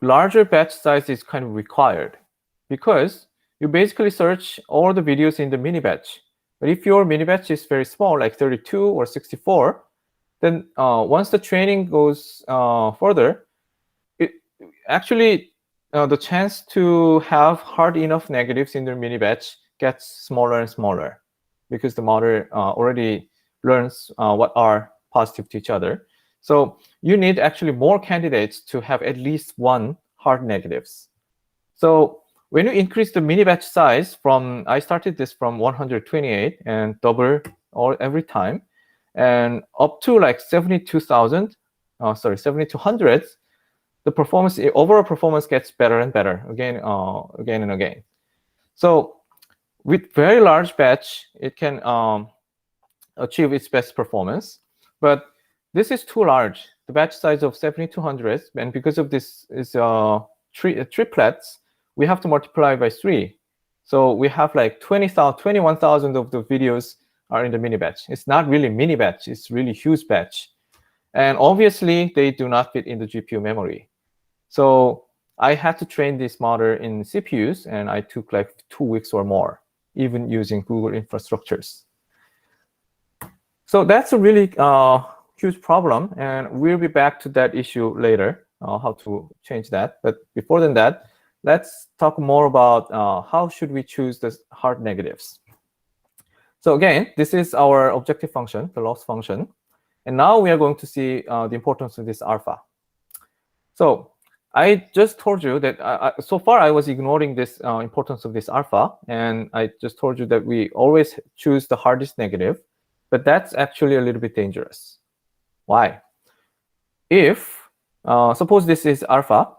larger batch size is kind of required, because you basically search all the videos in the mini batch. But if your mini batch is very small, like 32 or 64, then once the training goes further, the chance to have hard enough negatives in the mini batch gets smaller and smaller, because the model already learns what are positive to each other. So you need actually more candidates to have at least one hard negatives. So when you increase the mini batch size from, I started this from 128 and double every time, and up to like 72,000, 7,200, the overall performance gets better and better again and again. So with very large batch, it can achieve its best performance, but this is too large. The batch size of 7,200, and because of this is triplets, we have to multiply by 3. So we have like 21,000 of the videos are in the mini batch. It's not really mini batch, it's really huge batch. And obviously, they do not fit in the GPU memory. So I had to train this model in CPUs, and I took like 2 weeks or more, even using Google infrastructures. So that's a really huge problem, and we'll be back to that issue later, how to change that. But before that, let's talk more about how should we choose the hard negatives. So again, this is our objective function, the loss function. And now we are going to see the importance of this alpha. So I just told you that so far I was ignoring this importance of this alpha, and I just told you that we always choose the hardest negative, but that's actually a little bit dangerous. Why? If, suppose this is alpha,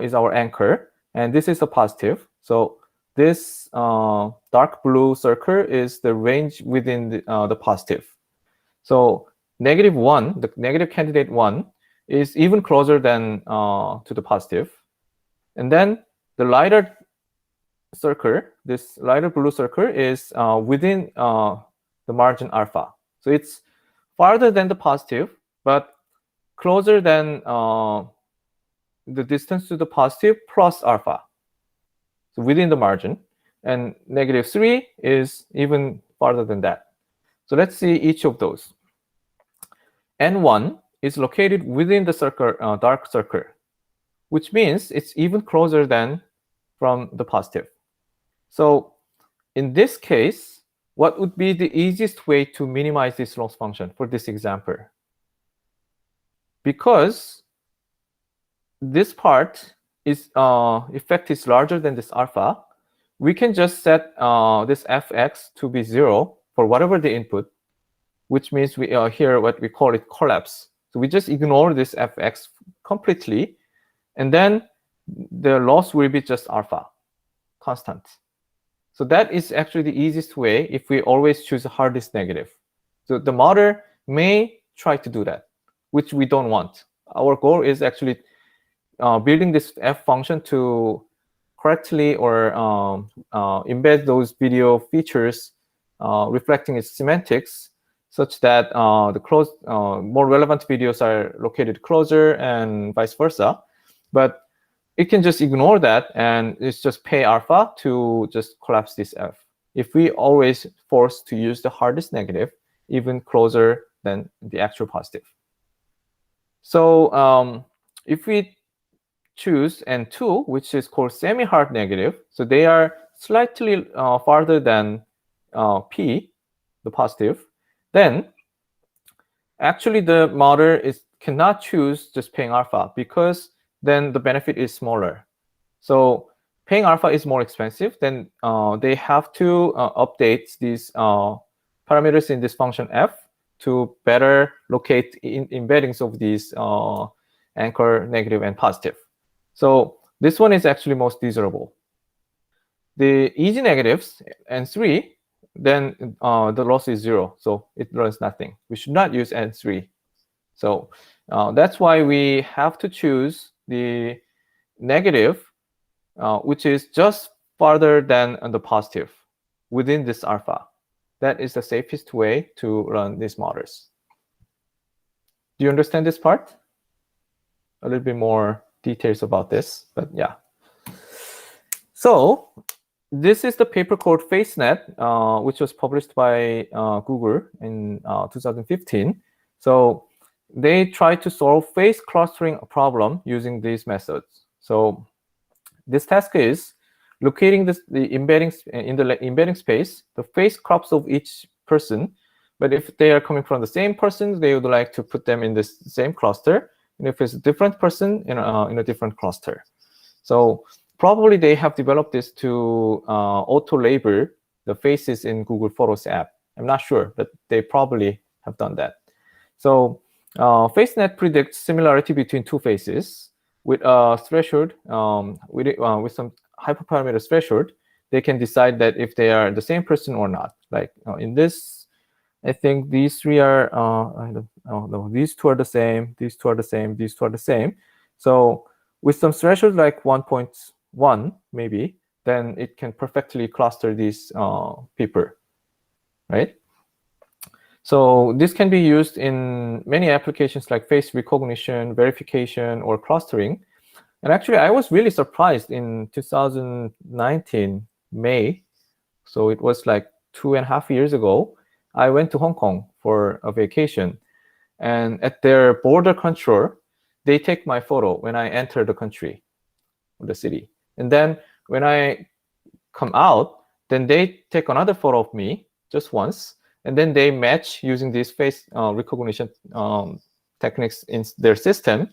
is our anchor, and this is a positive. So this dark blue circle is the range within the positive. So -1, the negative candidate 1, is even closer than to the positive. And then the lighter circle, this lighter blue circle, is within the margin alpha. So it's farther than the positive, but closer than the distance to the positive plus alpha. So within the margin. And -3 is even farther than that. So let's see each of those. N1 is located within the circle, dark circle, which means it's even closer than from the positive. So in this case, what would be the easiest way to minimize this loss function for this example? Because this part is effect is larger than this alpha, we can just set this fx to be 0 for whatever the input, which means we here what we call it collapse. So we just ignore this fx completely, and then the loss will be just alpha, constant. So that is actually the easiest way if we always choose a hardest negative. So the model may try to do that, which we don't want. Our goal is actually building this f function to correctly or embed those video features reflecting its semantics, such that the more relevant videos are located closer and vice versa. But it can just ignore that, and it's just pay alpha to just collapse this f. If we always force to use the hardest negative, even closer than the actual positive. So if we choose N2, which is called semi-hard negative, so they are slightly farther than P, the positive, then actually the model cannot choose just paying alpha, because then the benefit is smaller. So paying alpha is more expensive. Then they have to update these parameters in this function f to better locate embeddings of these anchor negative and positive. So this one is actually most desirable. The easy negatives, N3, then the loss is 0, so it runs nothing. We should not use N3. So that's why we have to choose the negative, which is just farther than the positive within this alpha. That is the safest way to run these models. Do you understand this part? A little bit more details about this, but yeah. So this is the paper called FaceNet, which was published by Google in 2015. So they try to solve face clustering problem using these methods. So this task is locating the embeddings in the embedding space, the face crops of each person. But if they are coming from the same person, they would like to put them in this same cluster. And if it's a different person, in a different cluster. So probably they have developed this to auto-label the faces in Google Photos app. I'm not sure, but they probably have done that. So FaceNet predicts similarity between two faces with a threshold, with some hyperparameter threshold. They can decide that if they are the same person or not. Like in this, I think these three are, I don't know, these two are the same, these two are the same, these two are the same. So with some threshold like 1.1 maybe, then it can perfectly cluster these people, right? So this can be used in many applications like face recognition, verification, or clustering. And actually, I was really surprised in 2019, May. So it was like 2.5 years ago. I went to Hong Kong for a vacation. And at their border control, they take my photo when I enter the country, the city. And then when I come out, then they take another photo of me just once. And then they match using these face recognition techniques in their system.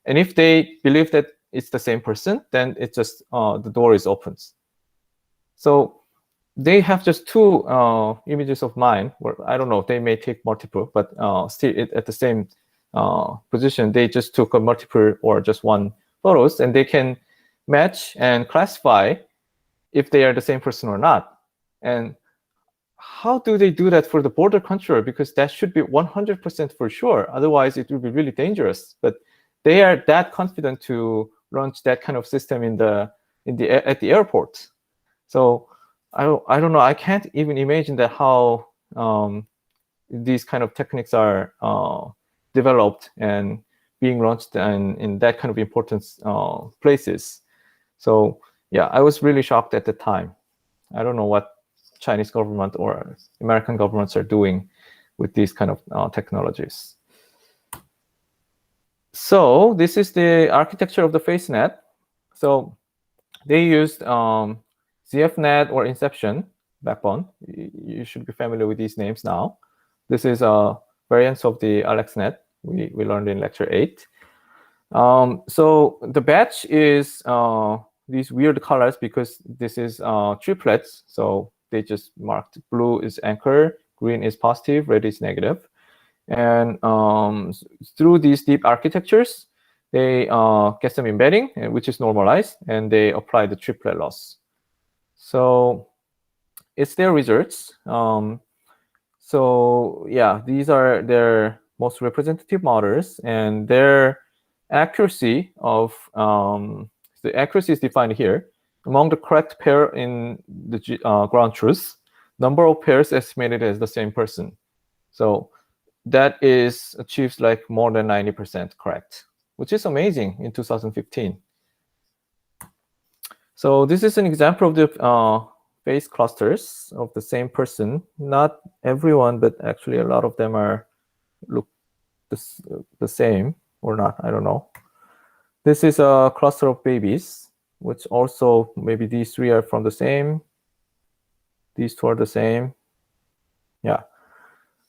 And if they believe that it's the same person, then it just the door is opened. So they have just two images of mine. Or I don't know, they may take multiple, but still at the same position, they just took a multiple or just one photos, and they can match and classify if they are the same person or not. And how do they do that for the border control? Because that should be 100% for sure. Otherwise, it would be really dangerous. But they are that confident to launch that kind of system at the airport. So I don't know. I can't even imagine that how these kind of techniques are developed and being launched in that kind of important places. So yeah, I was really shocked at the time. I don't know what Chinese government or American governments are doing with these kind of technologies. So this is the architecture of the FaceNet. So they used ZFnet or Inception backbone. You should be familiar with these names now. This is a variant of the AlexNet we learned in lecture 8. So the batch is these weird colors because this is triplets. So they just marked blue is anchor, green is positive, red is negative. And through these deep architectures, they get some embedding, which is normalized, and they apply the triplet loss. So it's their results. So yeah, these are their most representative models, and their accuracy of the accuracy is defined here. Among the correct pair in the ground truth, number of pairs estimated as the same person. So that is achieves like more than 90% correct, which is amazing in 2015. So this is an example of the face clusters of the same person. Not everyone, but actually a lot of them are look the same or not, I don't know. This is a cluster of babies, which also maybe these three are from the same. These two are the same. Yeah.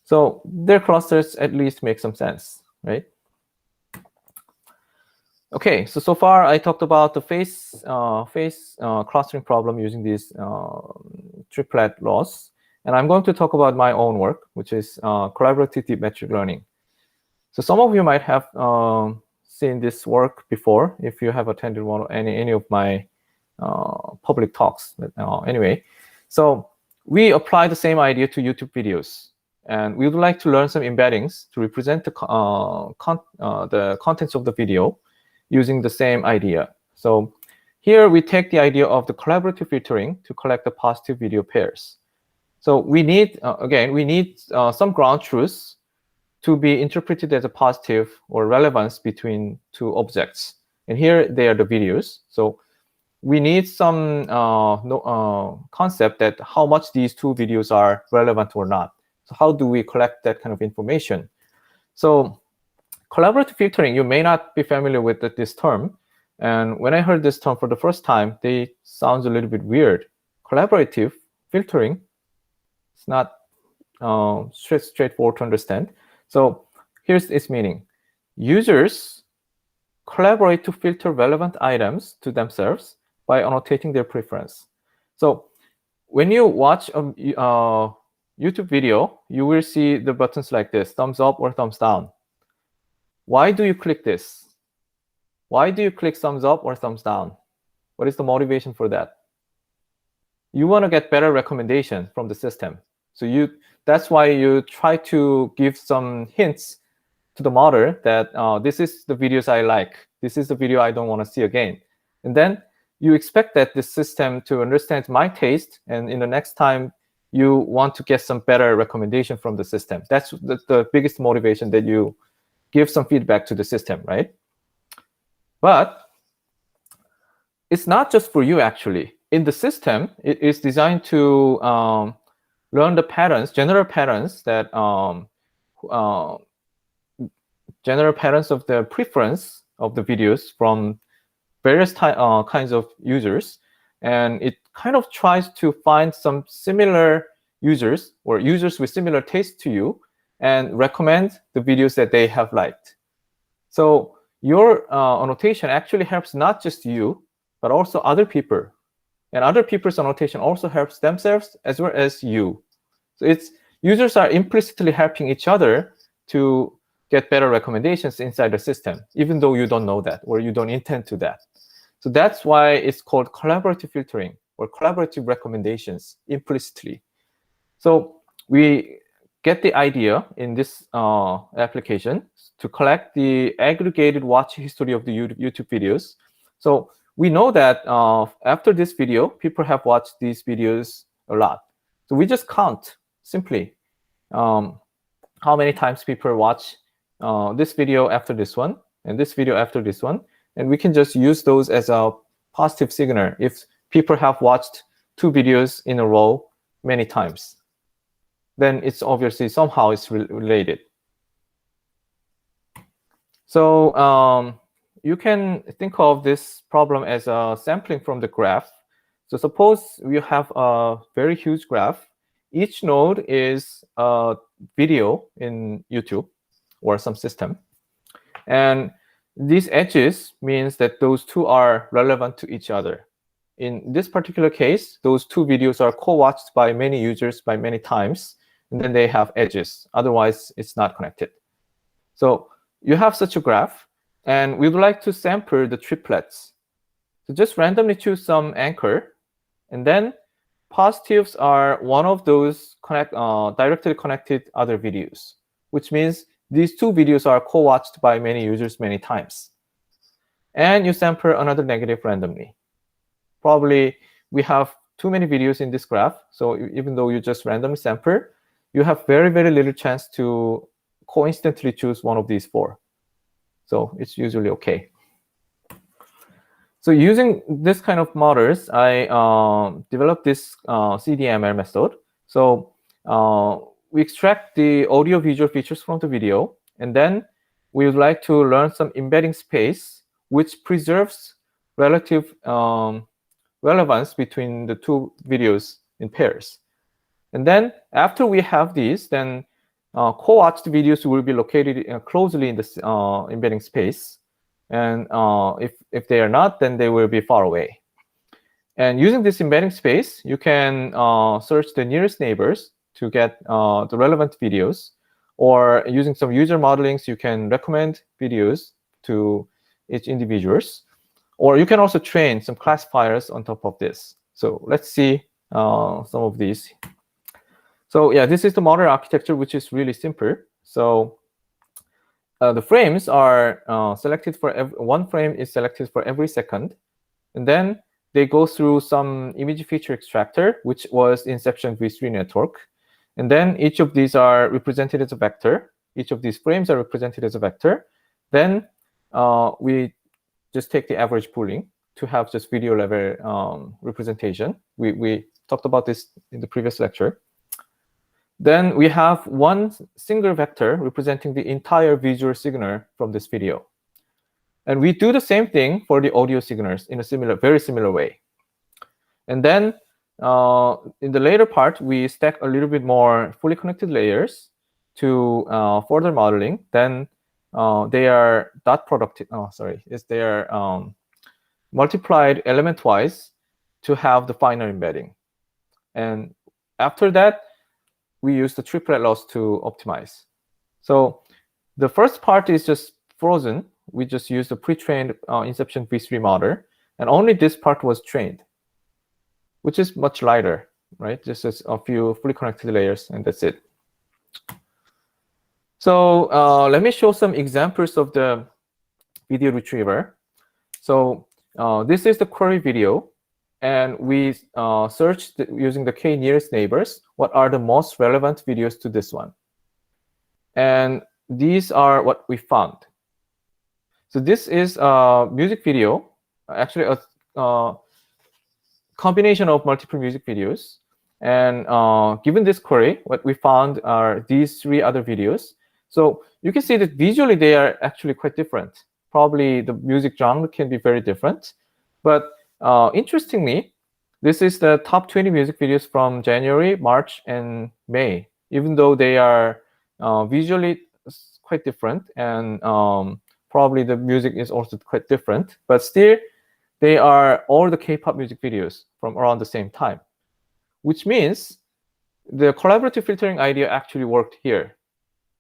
So their clusters at least make some sense, right? Okay, so far I talked about the face clustering problem using this triplet loss, and I'm going to talk about my own work, which is collaborative deep metric learning. So some of you might have seen this work before if you have attended any of my public talks. But, anyway, so we apply the same idea to YouTube videos. And we would like to learn some embeddings to represent the contents of the video using the same idea. So here we take the idea of the collaborative filtering to collect the positive video pairs. So we need, again, we need some ground truths to be interpreted as a positive or relevance between two objects. And here they are the videos. So we need some concept that how much these two videos are relevant or not. So how do we collect that kind of information? So collaborative filtering, you may not be familiar with this term. And when I heard this term for the first time, they sounds a little bit weird. Collaborative filtering, it's not straightforward to understand. So here's its meaning. Users collaborate to filter relevant items to themselves by annotating their preference. So when you watch a YouTube video, you will see the buttons like this, thumbs up or thumbs down. Why do you click this? Why do you click thumbs up or thumbs down? What is the motivation for that? You want to get better recommendation from the system. So that's why you try to give some hints to the model that this is the videos I like. This is the video I don't want to see again. And then you expect that the system to understand my taste, and in the next time, you want to get some better recommendation from the system. That's the biggest motivation, that you give some feedback to the system, right? But it's not just for you, actually. In the system, it is designed to learn the patterns, general patterns that general patterns of the preference of the videos from various kinds of users, and it kind of tries to find some similar users or users with similar taste to you and recommend the videos that they have liked. So your annotation actually helps not just you, but also other people. And other people's annotation also helps themselves as well as you. So it's users are implicitly helping each other to get better recommendations inside the system, even though you don't know that or you don't intend to that. So that's why it's called collaborative filtering or collaborative recommendations implicitly. So we get the idea in this application to collect the aggregated watch history of the YouTube videos. So we know that after this video, people have watched these videos a lot. So we just count simply how many times people watch this video after this one, and this video after this one. And we can just use those as a positive signal if people have watched 2 videos in a row many times. Then it's obviously somehow it's related. So you can think of this problem as a sampling from the graph. So suppose you have a very huge graph. Each node is a video in YouTube or some system. And these edges means that those 2 are relevant to each other. In this particular case, those 2 videos are co-watched by many users by many times, and then they have edges. Otherwise, it's not connected. So you have such a graph, and we would like to sample the triplets. So just randomly choose some anchor, and then positives are one of those directly connected other videos, which means these 2 videos are co-watched by many users many times. And you sample another negative randomly. Probably we have too many videos in this graph, so even though you just randomly sample, you have very, very little chance to coincidentally choose one of these 4. So it's usually OK. So using this kind of models, I developed this CDML method. So we extract the audio-visual features from the video, and then we would like to learn some embedding space, which preserves relative relevance between the 2 videos in pairs. And then after we have these, then co-watched videos will be located closely in this embedding space. And if they are not, then they will be far away. And using this embedding space, you can search the nearest neighbors to get the relevant videos. Or using some user modelings, you can recommend videos to each individuals. Or you can also train some classifiers on top of this. So let's see some of these. So yeah, this is the model architecture, which is really simple. So the frames are selected for one frame is selected for every second. And then they go through some image feature extractor, which was Inception V3 network. And then each of these are represented as a vector. Each of these frames are represented as a vector. Then we just take the average pooling to have just video level representation. We talked about this in the previous lecture. Then we have one single vector representing the entire visual signal from this video. And we do the same thing for the audio signals in a very similar way. And then in the later part, we stack a little bit more fully connected layers to further modeling. Then they are dot product. They are multiplied element-wise to have the final embedding. And after that, we use the triplet loss to optimize. So the first part is just frozen. We just use the pre-trained Inception V3 model, and only this part was trained, which is much lighter, right? Just as a few fully connected layers, and that's it. So let me show some examples of the video retriever. So this is the query video. And we searched using the k nearest neighbors, what are the most relevant videos to this one. And these are what we found. So this is a music video, actually a combination of multiple music videos. And given this query, what we found are these 3 other videos. So you can see that visually they are actually quite different. Probably the music genre can be very different. But interestingly, this is the top 20 music videos from January, March, and May, even though they are visually quite different, and probably the music is also quite different, but still they are all the K-pop music videos from around the same time, which means the collaborative filtering idea actually worked here.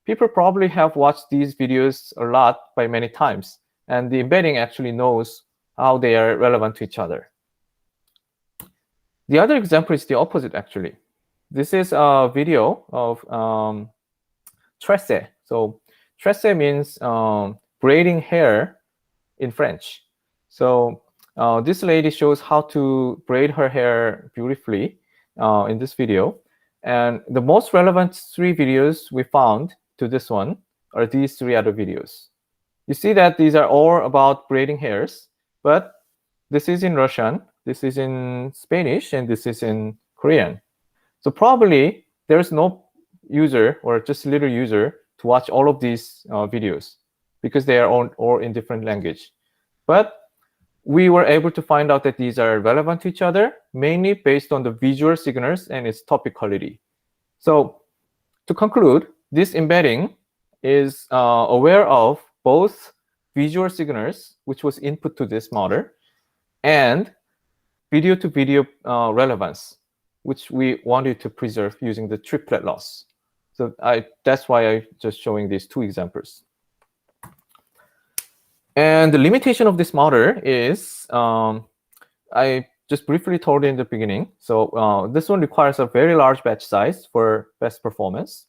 People probably have watched these videos a lot by many times, and the embedding actually knows how they are relevant to each other. The other example is the opposite, actually. This is a video of tresse. So tresse means braiding hair in French. So this lady shows how to braid her hair beautifully in this video. And the most relevant 3 videos we found to this one are these 3 other videos. You see that these are all about braiding hairs, but this is in Russian, this is in Spanish, and this is in Korean. So probably there's no user or just little user to watch all of these videos because they are all in different language. But we were able to find out that these are relevant to each other, mainly based on the visual signals and its topicality. So to conclude, this embedding is aware of both visual signals, which was input to this model, and video-to-video relevance, which we wanted to preserve using the triplet loss. So that's why I'm just showing these 2 examples. And the limitation of this model is, I just briefly told you in the beginning. So this one requires a very large batch size for best performance.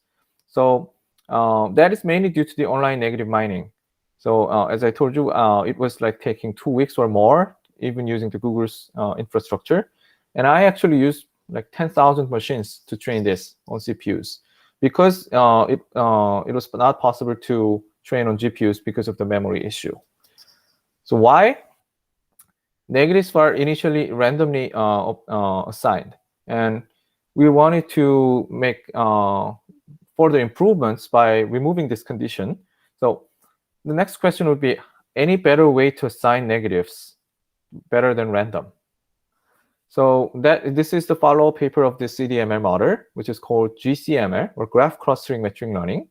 So that is mainly due to the online negative mining. So as I told you, it was like taking 2 weeks or more, even using the Google's infrastructure. And I actually used like 10,000 machines to train this on CPUs because it was not possible to train on GPUs because of the memory issue. So why? Negatives were initially randomly assigned, and we wanted to make further improvements by removing this condition. So the next question would be, any better way to assign negatives better than random? So this is the follow-up paper of the CDML model, which is called GCML, or Graph Clustering Machine Learning.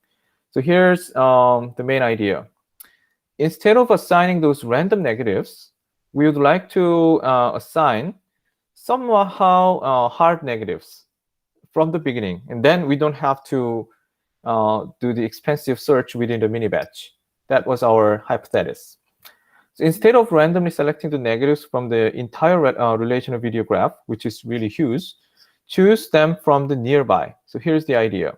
So here's the main idea. Instead of assigning those random negatives, we would like to assign somehow hard negatives from the beginning. And then we don't have to do the expensive search within the mini batch. That was our hypothesis. So instead of randomly selecting the negatives from the entire relational video graph, which is really huge, choose them from the nearby. So here's the idea.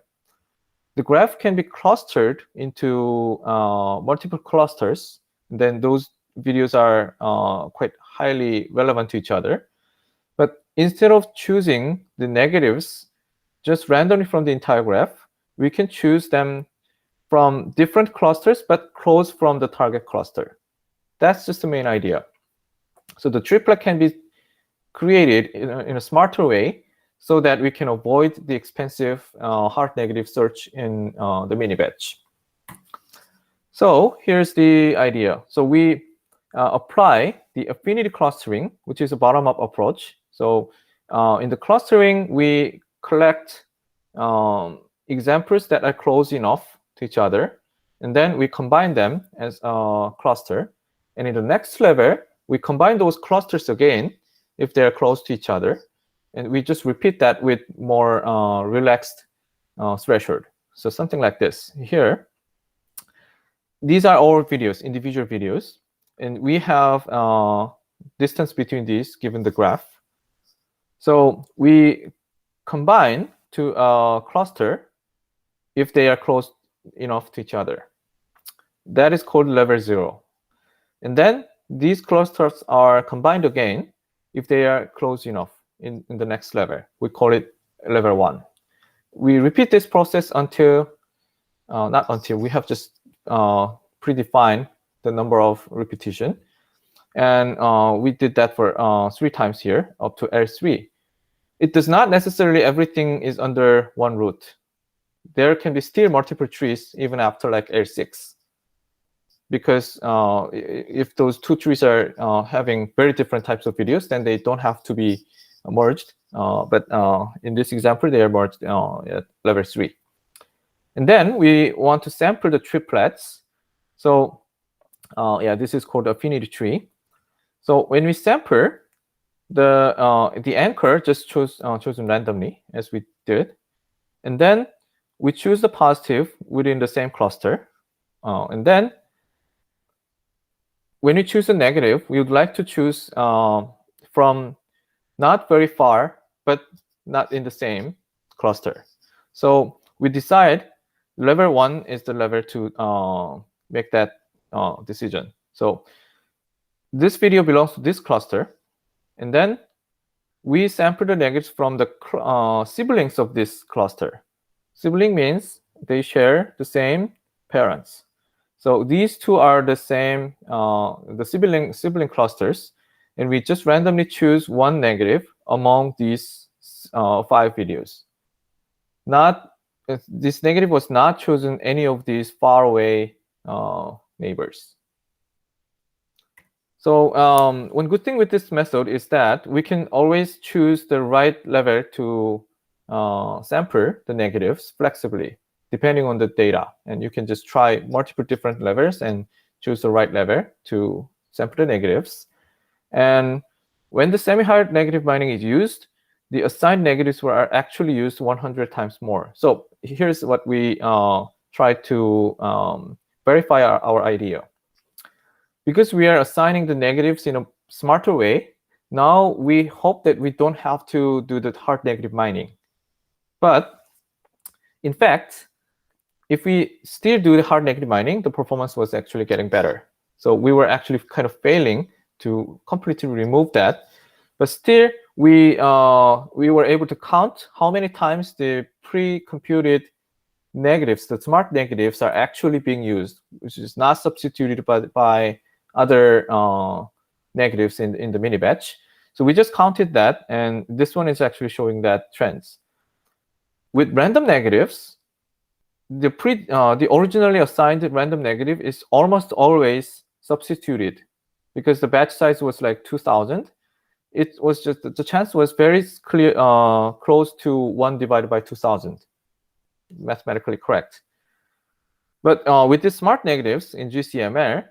The graph can be clustered into multiple clusters. And then those videos are quite highly relevant to each other. But instead of choosing the negatives just randomly from the entire graph, we can choose them from different clusters, but close from the target cluster. That's just the main idea. So the triplet can be created in a smarter way so that we can avoid the expensive hard negative search in the mini batch. So here's the idea. So we apply the affinity clustering, which is a bottom-up approach. So in the clustering, we collect examples that are close enough to each other, and then we combine them as a cluster. And in the next level, we combine those clusters again if they're close to each other. And we just repeat that with more relaxed threshold. So something like this. Here, these are all videos, individual videos. And we have distance between these given the graph. So we combine to a cluster if they are close enough to each other. That is called level 0. And then these clusters are combined again if they are close enough in the next level. We call it level 1. We repeat this process until, not until, we have just predefined the number of repetition. And we did that for 3 times here, up to L3. It does not necessarily everything is under one root. There can be still multiple trees even after like L6. Because if those 2 trees are having very different types of videos, then they don't have to be merged. But in this example, they are merged at level 3. And then we want to sample the triplets. So yeah, this is called affinity tree. So when we sample, the anchor just chosen randomly, as we did. And then we choose the positive within the same cluster. And then when we choose a negative, we would like to choose from not very far, but not in the same cluster. So we decide level 1 is the level to make that decision. So this video belongs to this cluster, and then we sample the negatives from the siblings of this cluster. Sibling means they share the same parents. So these two are the same, the sibling clusters, and we just randomly choose one negative among these 5 videos. This negative was not chosen any of these far away neighbors. So one good thing with this method is that we can always choose the right level to sample the negatives flexibly, depending on the data. And you can just try multiple different levels and choose the right level to sample the negatives. And when the semi-hard negative binding is used, the assigned negatives are actually used 100 times more. So here's what we try to verify our idea. Because we are assigning the negatives in a smarter way, now we hope that we don't have to do the hard negative binding. But in fact, if we still do the hard negative binding, the performance was actually getting better. So we were actually kind of failing to completely remove that. But still, we were able to count how many times the pre-computed negatives, the smart negatives, are actually being used, which is not substituted by other negatives in the mini batch. So we just counted that, and this one is actually showing that trends. With random negatives, the originally assigned random negative is almost always substituted, because the batch size was like 2,000. It was just the chance was very clear, close to 1 divided by 2,000, mathematically correct. But with the smart negatives in GCML,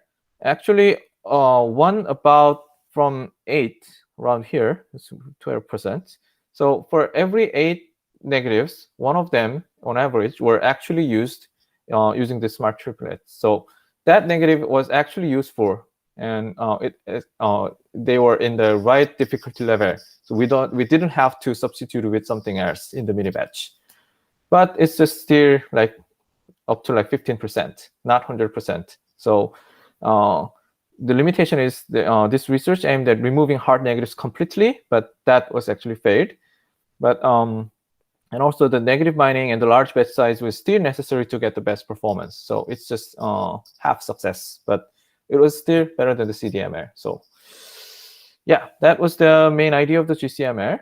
actually, one about from 8 around here, it's 12%. So for every 8 negatives, one of them, on average, were actually used using the smart triplets. So that negative was actually used for, and they were in the right difficulty level. So we didn't have to substitute with something else in the mini batch. But it's just still like up to like 15%, not 100%. So the limitation is this research aimed at removing hard negatives completely, but that was actually failed. But and also the negative binding and the large batch size was still necessary to get the best performance. So it's just half success, but it was still better than the CDML. So yeah, that was the main idea of the GCML.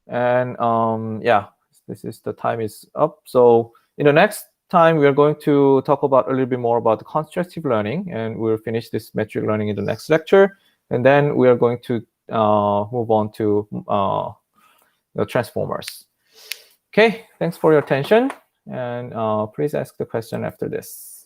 And yeah, the time is up. So in the next time, we are going to talk about a little bit more about the constructive learning, and we'll finish this metric learning in the next lecture. And then we are going to move on to the transformers. Okay, thanks for your attention, and please ask the question after this.